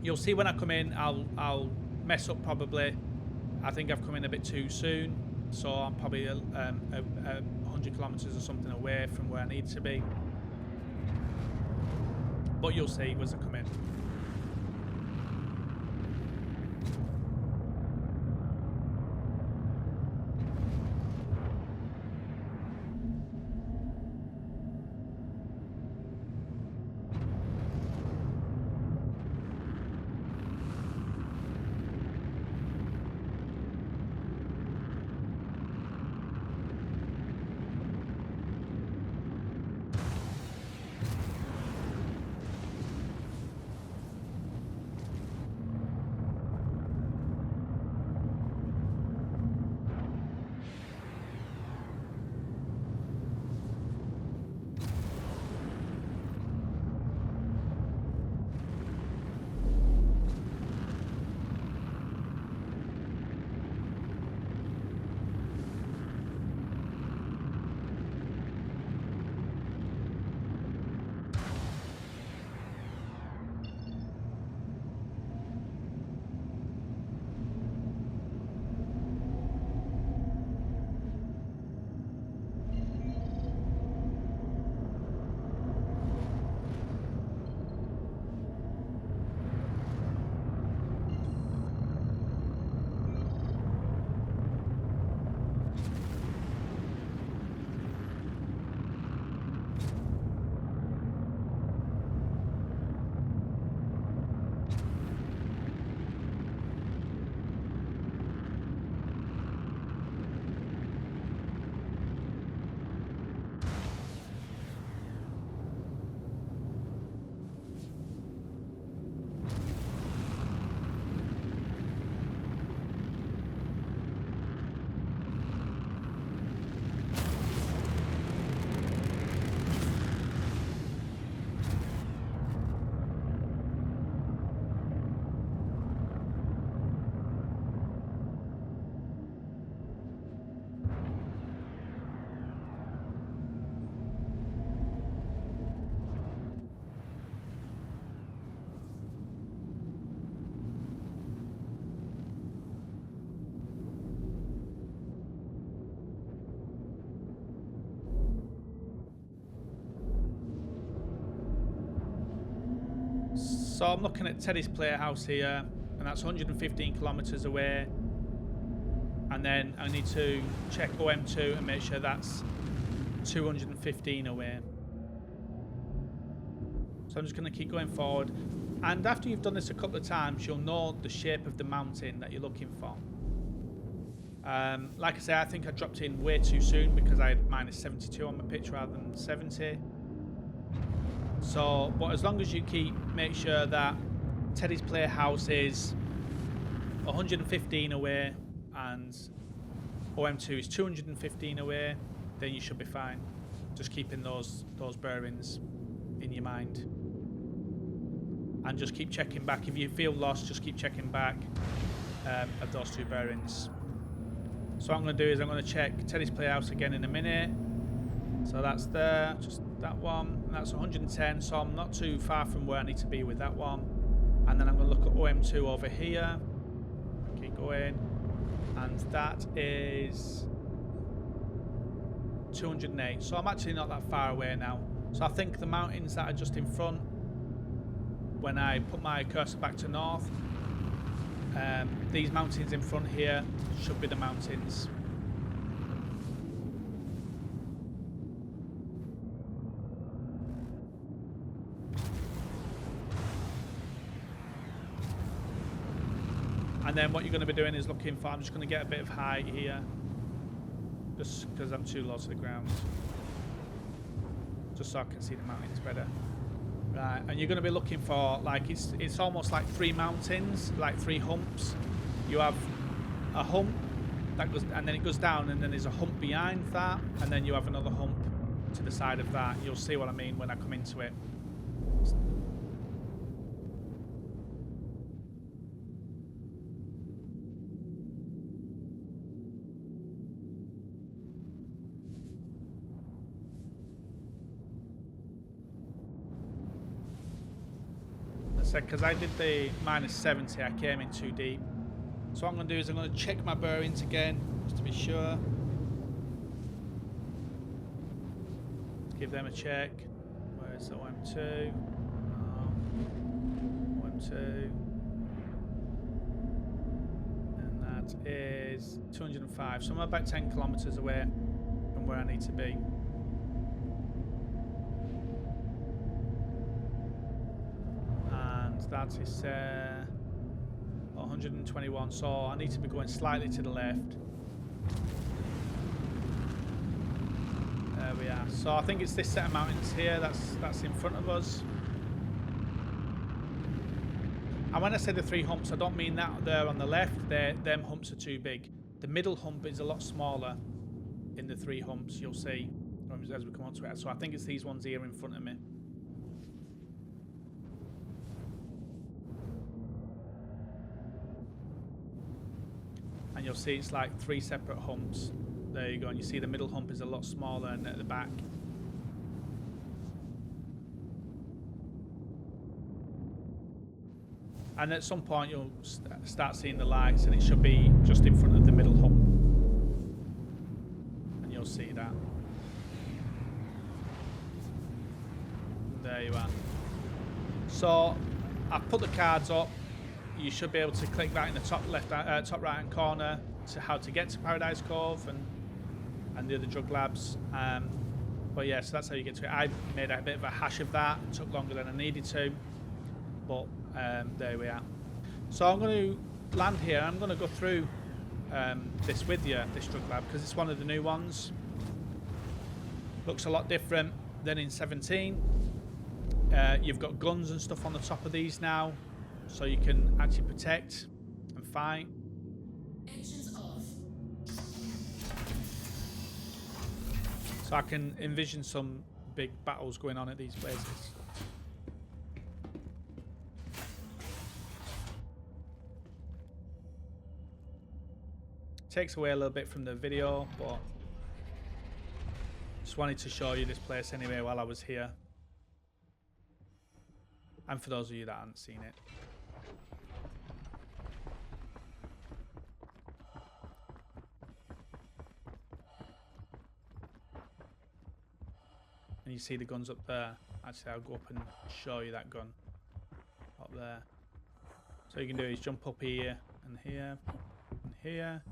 you'll see when I come in, I'll mess up probably. I think I've come in a bit too soon, so I'm probably 100 kilometers or something away from where I need to be. But you'll see as I come in. So I'm looking at Teddy's Playhouse here, and that's 115 kilometers away. And then I need to check OM2 and make sure that's 215 away. So I'm just going to keep going forward. And after you've done this a couple of times, you'll know the shape of the mountain that you're looking for. Like I say, I think I dropped in way too soon because I had minus 72 on my pitch rather than 70. So, but as long as you make sure that Teddy's Playhouse is 115 away and OM2 is 215 away, then you should be fine. Just keeping those bearings in your mind. And just keep checking back. If you feel lost, just keep checking back of those two bearings. So what I'm going to do is I'm going to check Teddy's Playhouse again in a minute. So that's there, just that one, and that's 110, so I'm not too far from where I need to be with that one. And then I'm going to look at OM2 over here. Keep going. And that is 208, so I'm actually not that far away now. So I think the mountains that are just in front, when I put my cursor back to north, these mountains in front here should be the mountains. And then what you're going to be doing is looking for, I'm just going to get a bit of height here, just because I'm too low to the ground, just so I can see the mountains better. Right, and you're going to be looking for, like, it's almost like three mountains, like three humps. You have a hump that goes, and then it goes down, and then there's a hump behind that, and then you have another hump to the side of that. You'll see what I mean when I come into it. said, because I did the -70, I came in too deep. So what I'm going to do is I'm going to check my bearings again, just to be sure. Give them a check. Where's the OM2? OM2. And that is 205. So I'm about 10 kilometers away from where I need to be. And that is 121. So I need to be going slightly to the left. There we are. So I think it's this set of mountains here that's in front of us. And when I say the 3 humps, I don't mean that there on the left. Them humps are too big. The middle hump is a lot smaller in the 3 humps, you'll see as we come on to it. So I think it's these ones here in front of me. And you'll see it's like 3 separate humps. There you go, and you see the middle hump is a lot smaller and at the back. And at some point you'll start seeing the lights, and it should be just in front of the middle hump. And you'll see that. There you are. So I've put the cards up. You should be able to click that in the top top right hand corner to how to get to Paradise Cove and the other drug labs. But yeah, so that's how you get to it. I made a bit of a hash of that. It took longer than I needed to, but there we are. So I'm going to land here. I'm going to go through this with you, this drug lab, because it's one of the new ones. Looks a lot different than in 17. You've got guns and stuff on the top of these now, so you can actually protect and fight. Engines off. So I can envision some big battles going on at these places. Takes away a little bit from the video, but just wanted to show you this place anyway while I was here. And for those of you that haven't seen it. And you see the guns up there. Actually, I'll go up and show you that gun up there. So you can do is jump up here and here and here,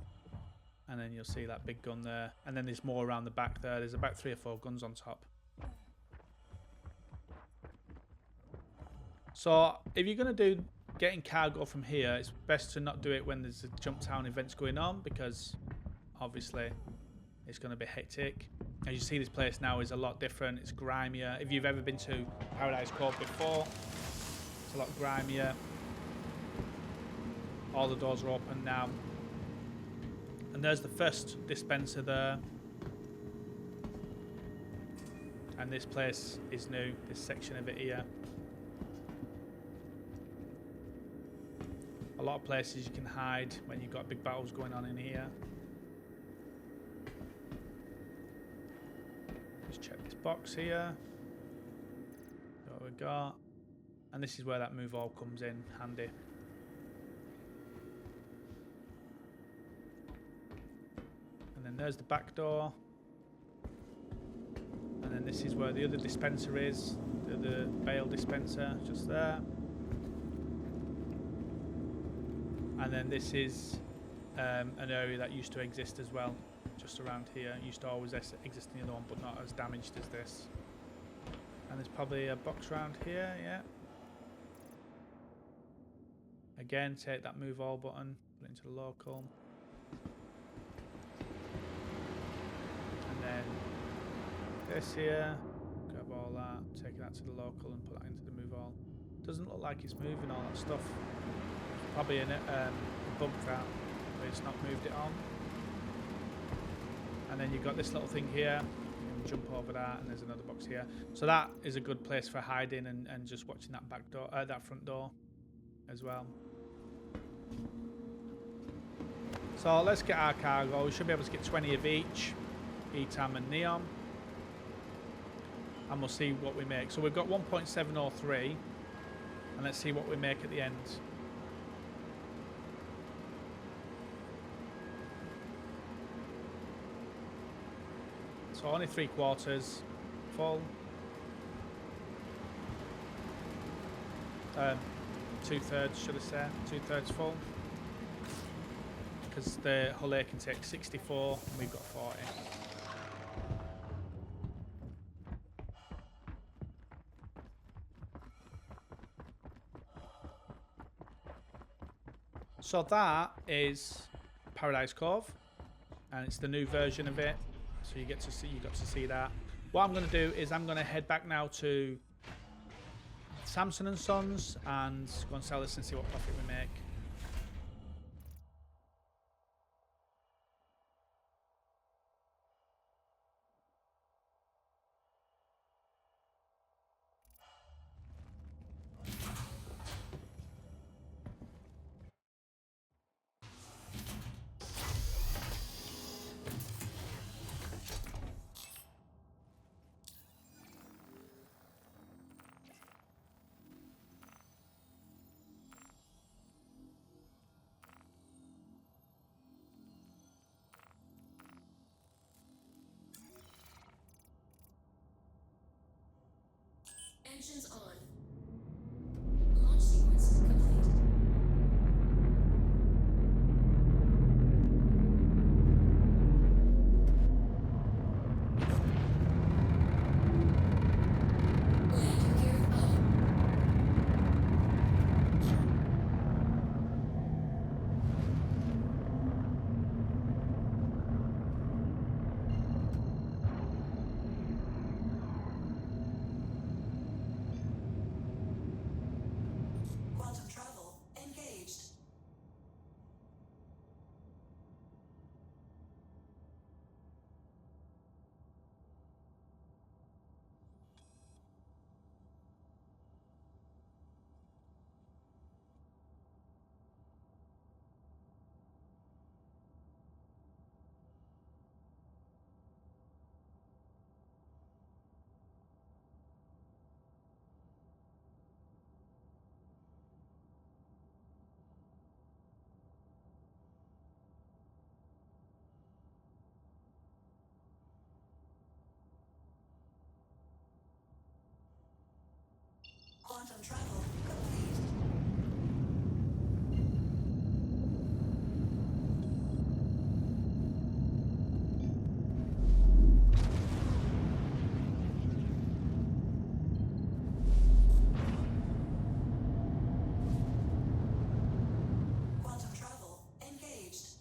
and then you'll see that big gun there. And then there's more around the back there. There's about 3 or 4 guns on top. So if you're going to do getting cargo from here, it's best to not do it when there's a Jumptown events going on, because obviously it's going to be hectic. As you see, this place now is a lot different. It's grimier. If you've ever been to Paradise Cove before, it's a lot grimier. All the doors are open now. And there's the first dispenser there. And this place is new, this section of it here. A lot of places you can hide when you've got big battles going on in here. Just check this box here. See what we got. And this is where that move all comes in handy. And then there's the back door. And then this is where the other dispenser is. The bale dispenser, just there. And then this is an area that used to exist as well, just around here. It used to always exist in the other one, but not as damaged as this. And there's probably a box around here, yeah. Again, take that move all button, put it into the local. And then this here, grab all that, take that to the local and put that into the move all. Doesn't look like it's moving all that stuff. Probably a bug that, but it's not moved it on. And then you've got this little thing here. You can jump over that, and there's another box here. So that is a good place for hiding and just watching that back door, that front door, as well. So let's get our cargo. We should be able to get 20 of each, ETAM and Neon, and we'll see what we make. So we've got 1.703. And let's see what we make at the end. So only 3/4 full. 2/3 should I say, 2/3 full. Because the hull A can take 64 and we've got 40. So that is Paradise Cove, and it's the new version of it. So you got to see that. What I'm going to do is I'm going to head back now to Samson and Sons and go and sell this and see what profit we make. Engines on. Launch sequence complete. Landing gear up. Quantum travel engaged. Quantum travel complete. Quantum travel engaged.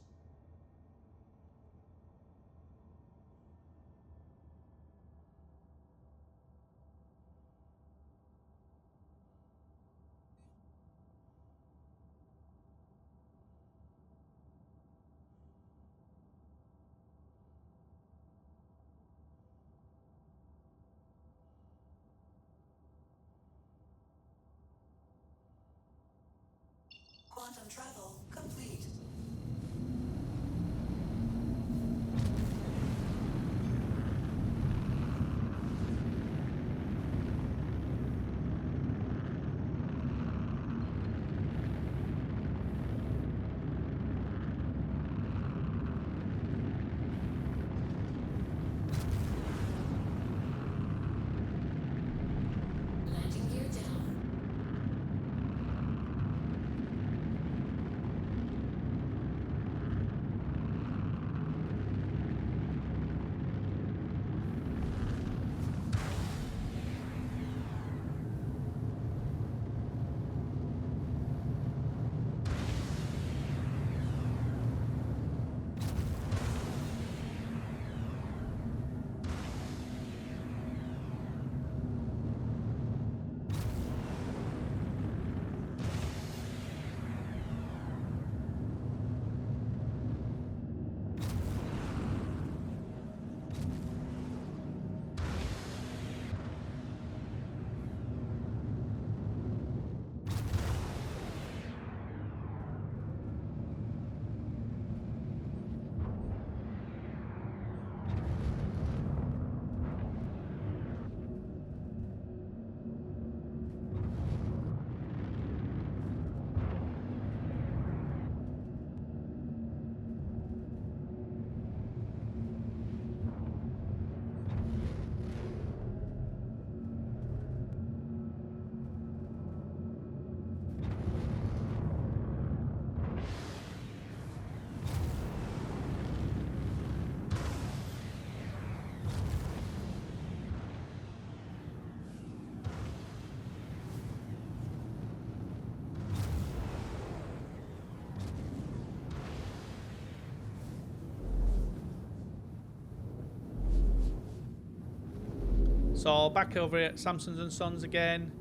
So back over at Samson's and Sons again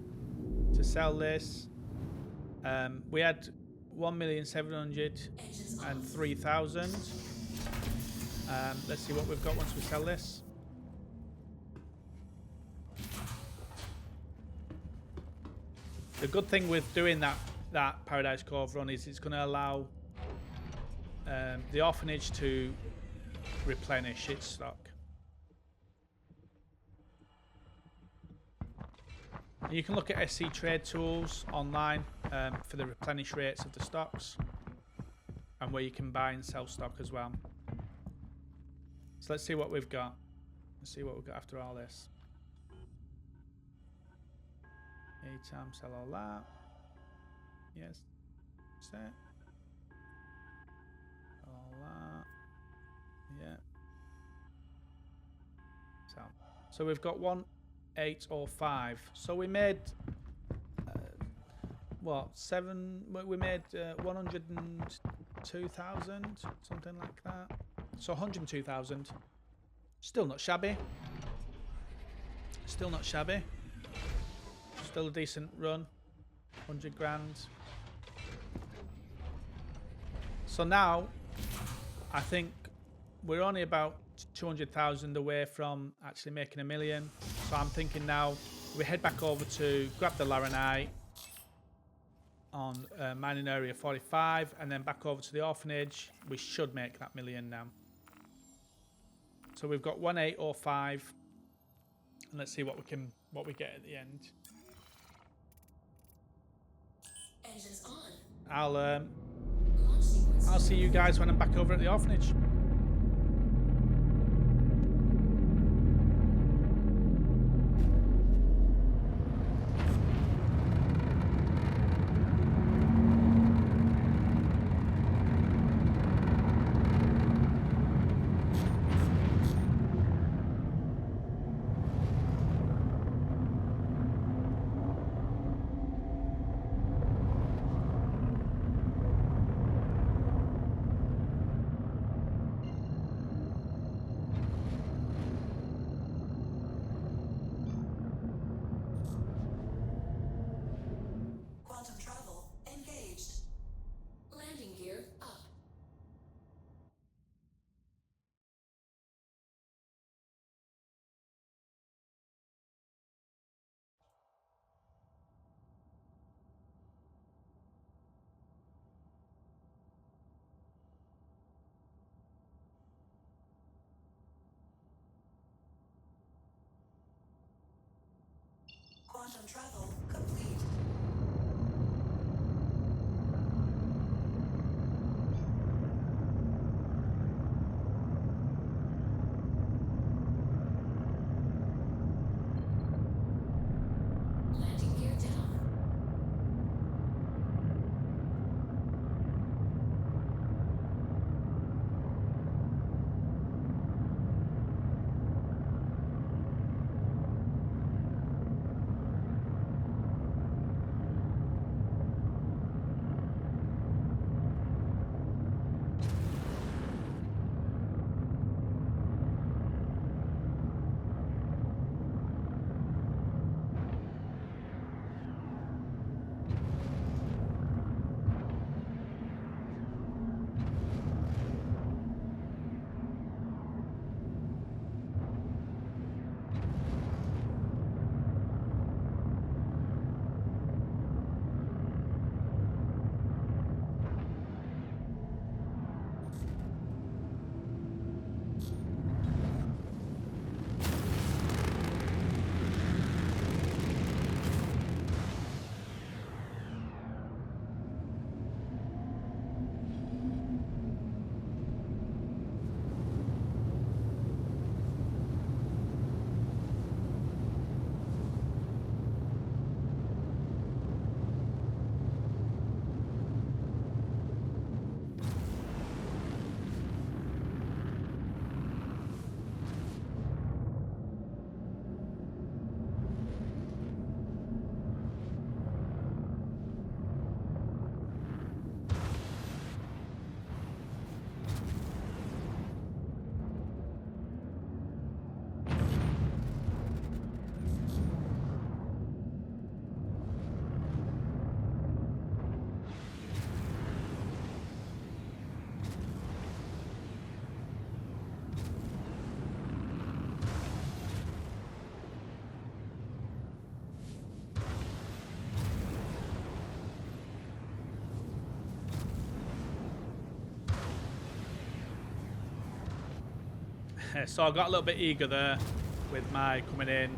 to sell this. We had 1,703,000. Let's see what we've got once we sell this. The good thing with doing that Paradise Cove run is it's going to allow the Orphanage to replenish its stock. You can look at SC Trade Tools online for the replenish rates of the stocks and where you can buy and sell stock as well. So let's see what we've got. Let's see what we've got after all this. Anytime, sell all that. Yes. Set. All that. Yeah. So we've got 1,805. So we made what? We made 102,000, something like that. So 102,000. Still not shabby. Still not shabby. Still a decent run. 100 grand. So now, I think we're only about 200,000 away from actually making $1 million. So I'm thinking now we head back over to grab the Laranite on mining area 45 and then back over to the Orphanage. We should make that $1 million now. So we've got 1,805 and let's see what we get at the end. Engines on. I'll Launch sequence. see you guys when I'm back over at the Orphanage. Quantum travel engaged. Landing gear up. Quantum travel complete. Landing gear down. So I got a little bit eager there with my coming in.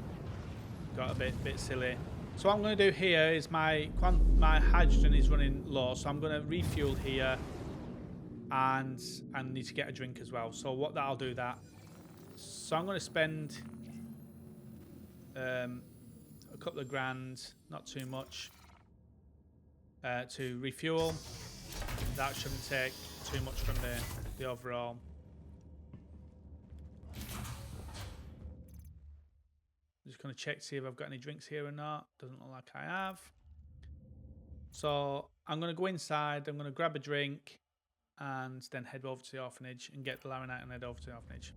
Got a bit silly. So what I'm going to do here is my hydrogen is running low, so I'm going to refuel here, and need to get a drink as well. So I'll do that. So I'm going to spend a couple of grand, not too much, to refuel. That shouldn't take too much from the overall. I'm just going to check to see if I've got any drinks here or not. Doesn't look like I have. So I'm going to go inside. I'm going to grab a drink and then head over to the orphanage and get the laranite and head over to the orphanage.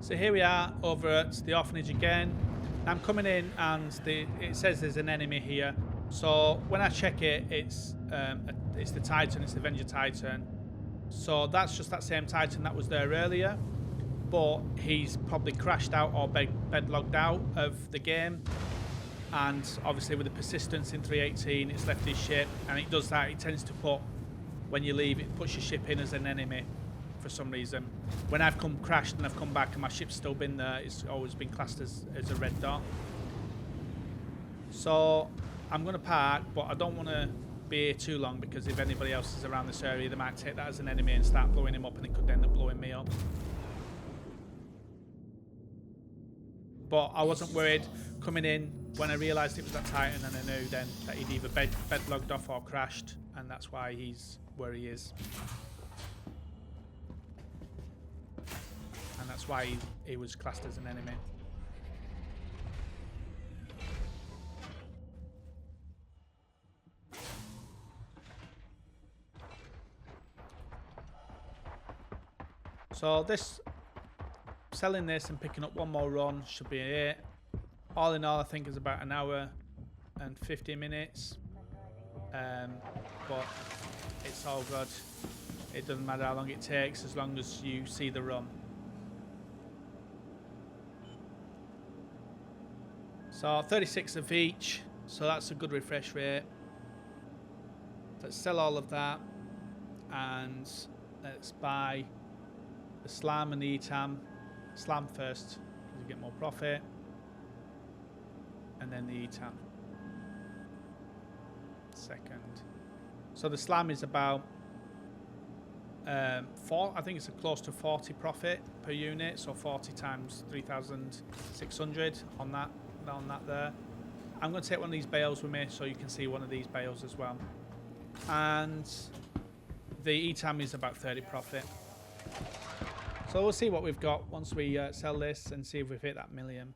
So here we are over at the orphanage again. I'm coming in and it says there's an enemy here. So when I check it, it's the Titan, it's the Avenger Titan. So that's just that same Titan that was there earlier, but he's probably crashed out or bed logged out of the game. And obviously with the persistence in 3.18, it's left his ship, and it does that. It tends to put, when you leave, it puts your ship in as an enemy for some reason. When I've crashed and I've come back and my ship's still been there, it's always been classed as a red dot. So I'm going to park, but I don't want to be here too long, because if anybody else is around this area, they might take that as an enemy and start blowing him up, and it could end up blowing me up. But I wasn't worried coming in when I realised it was that Titan, and I knew then that he'd either bed logged off or crashed, and that's why he's where he is. And that's why he was classed as an enemy. So this, selling this and picking up one more run should be it. All in all, I think it's about an hour and 50 minutes. But it's all good. It doesn't matter how long it takes, as long as you see the run. So 36 of each, so that's a good refresh rate. Let's sell all of that, and let's buy the slam and the etam. Slam first, because you get more profit, and then the etam second. So the slam is about I think it's close to 40 profit per unit, so 40 times 3,600 on that there. I'm going to take one of these bales with me so you can see one of these bales as well. And the etam is about 30 profit. So we'll see what we've got once we sell this and see if we've hit that million.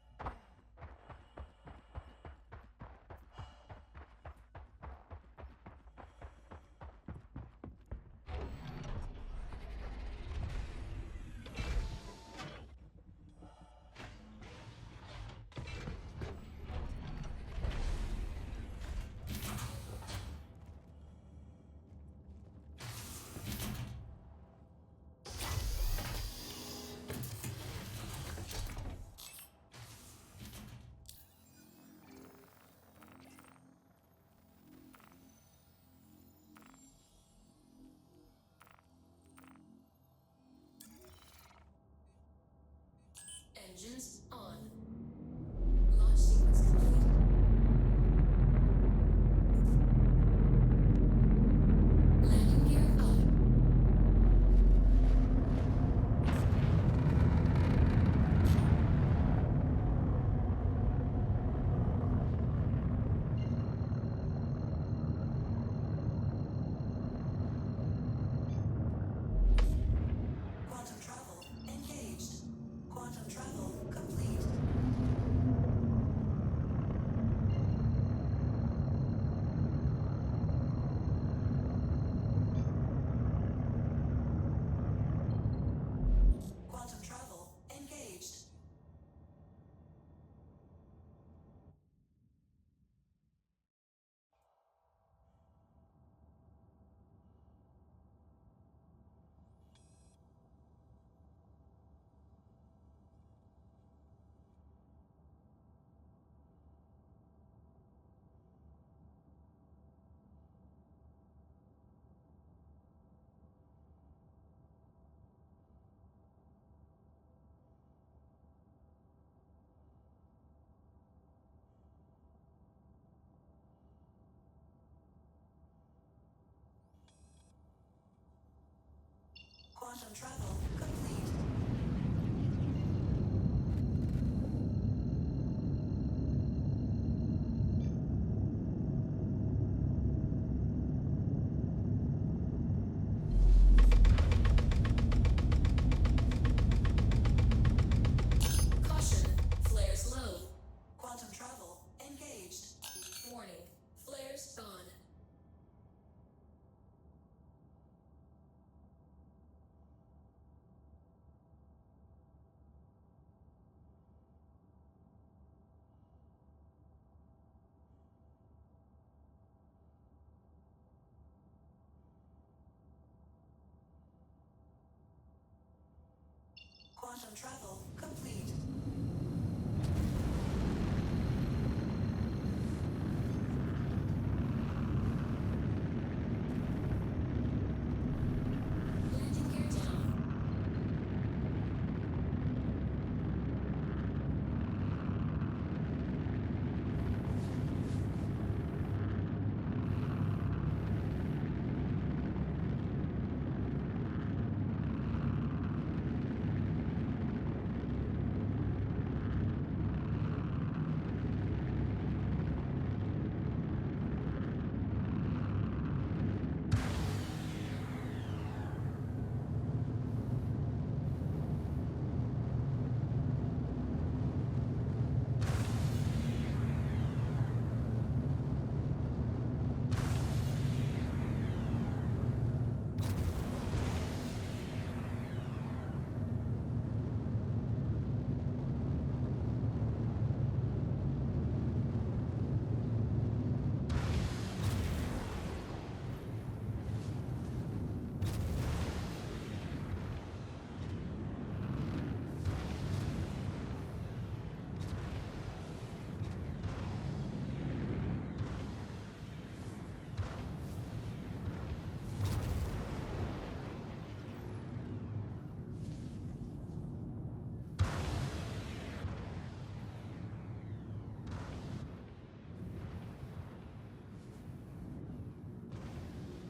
Quantum travel complete. Landing gear down.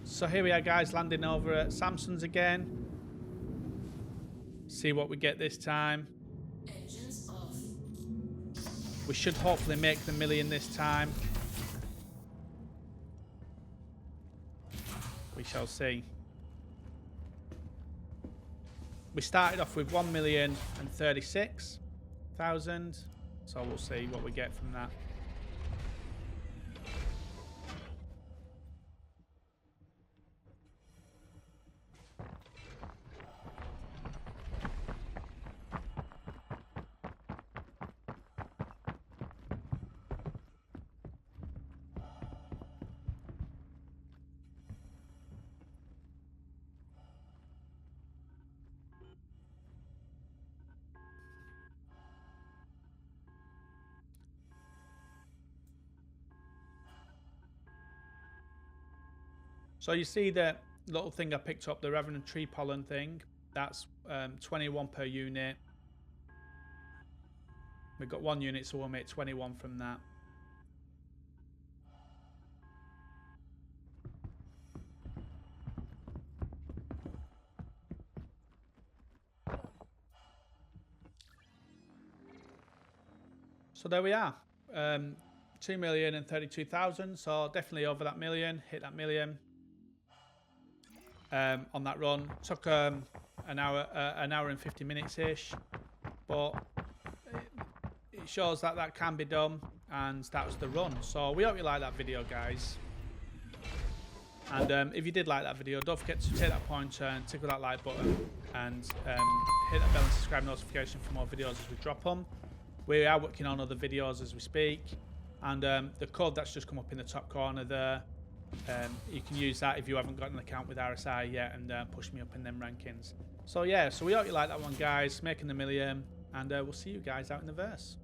So here we are, guys, landing over at Samson's again. See what we get this time. Engines off. We should hopefully make the million this time. We shall see. We started off with 1,036,000. So we'll see what we get from that. So you see the little thing I picked up, the Revenant Tree Pollen thing. That's 21 per unit. We've got 1 unit, so we'll make 21 from that. So there we are. 2,032,000. So definitely over that million. Hit that million. On that run. Took an hour and 50 minutes ish, but it shows that that can be done, and that was the run. So we hope you like that video, guys, and if you did like that video, don't forget to take that pointer and tickle that like button, and hit that bell and subscribe notification for more videos as we drop them. We are working on other videos as we speak, and the code that's just come up in the top corner there, you can use that if you haven't got an account with RSI yet, and push me up in them rankings. So yeah, so we hope you like that one, guys, making the million, and we'll see you guys out in the verse.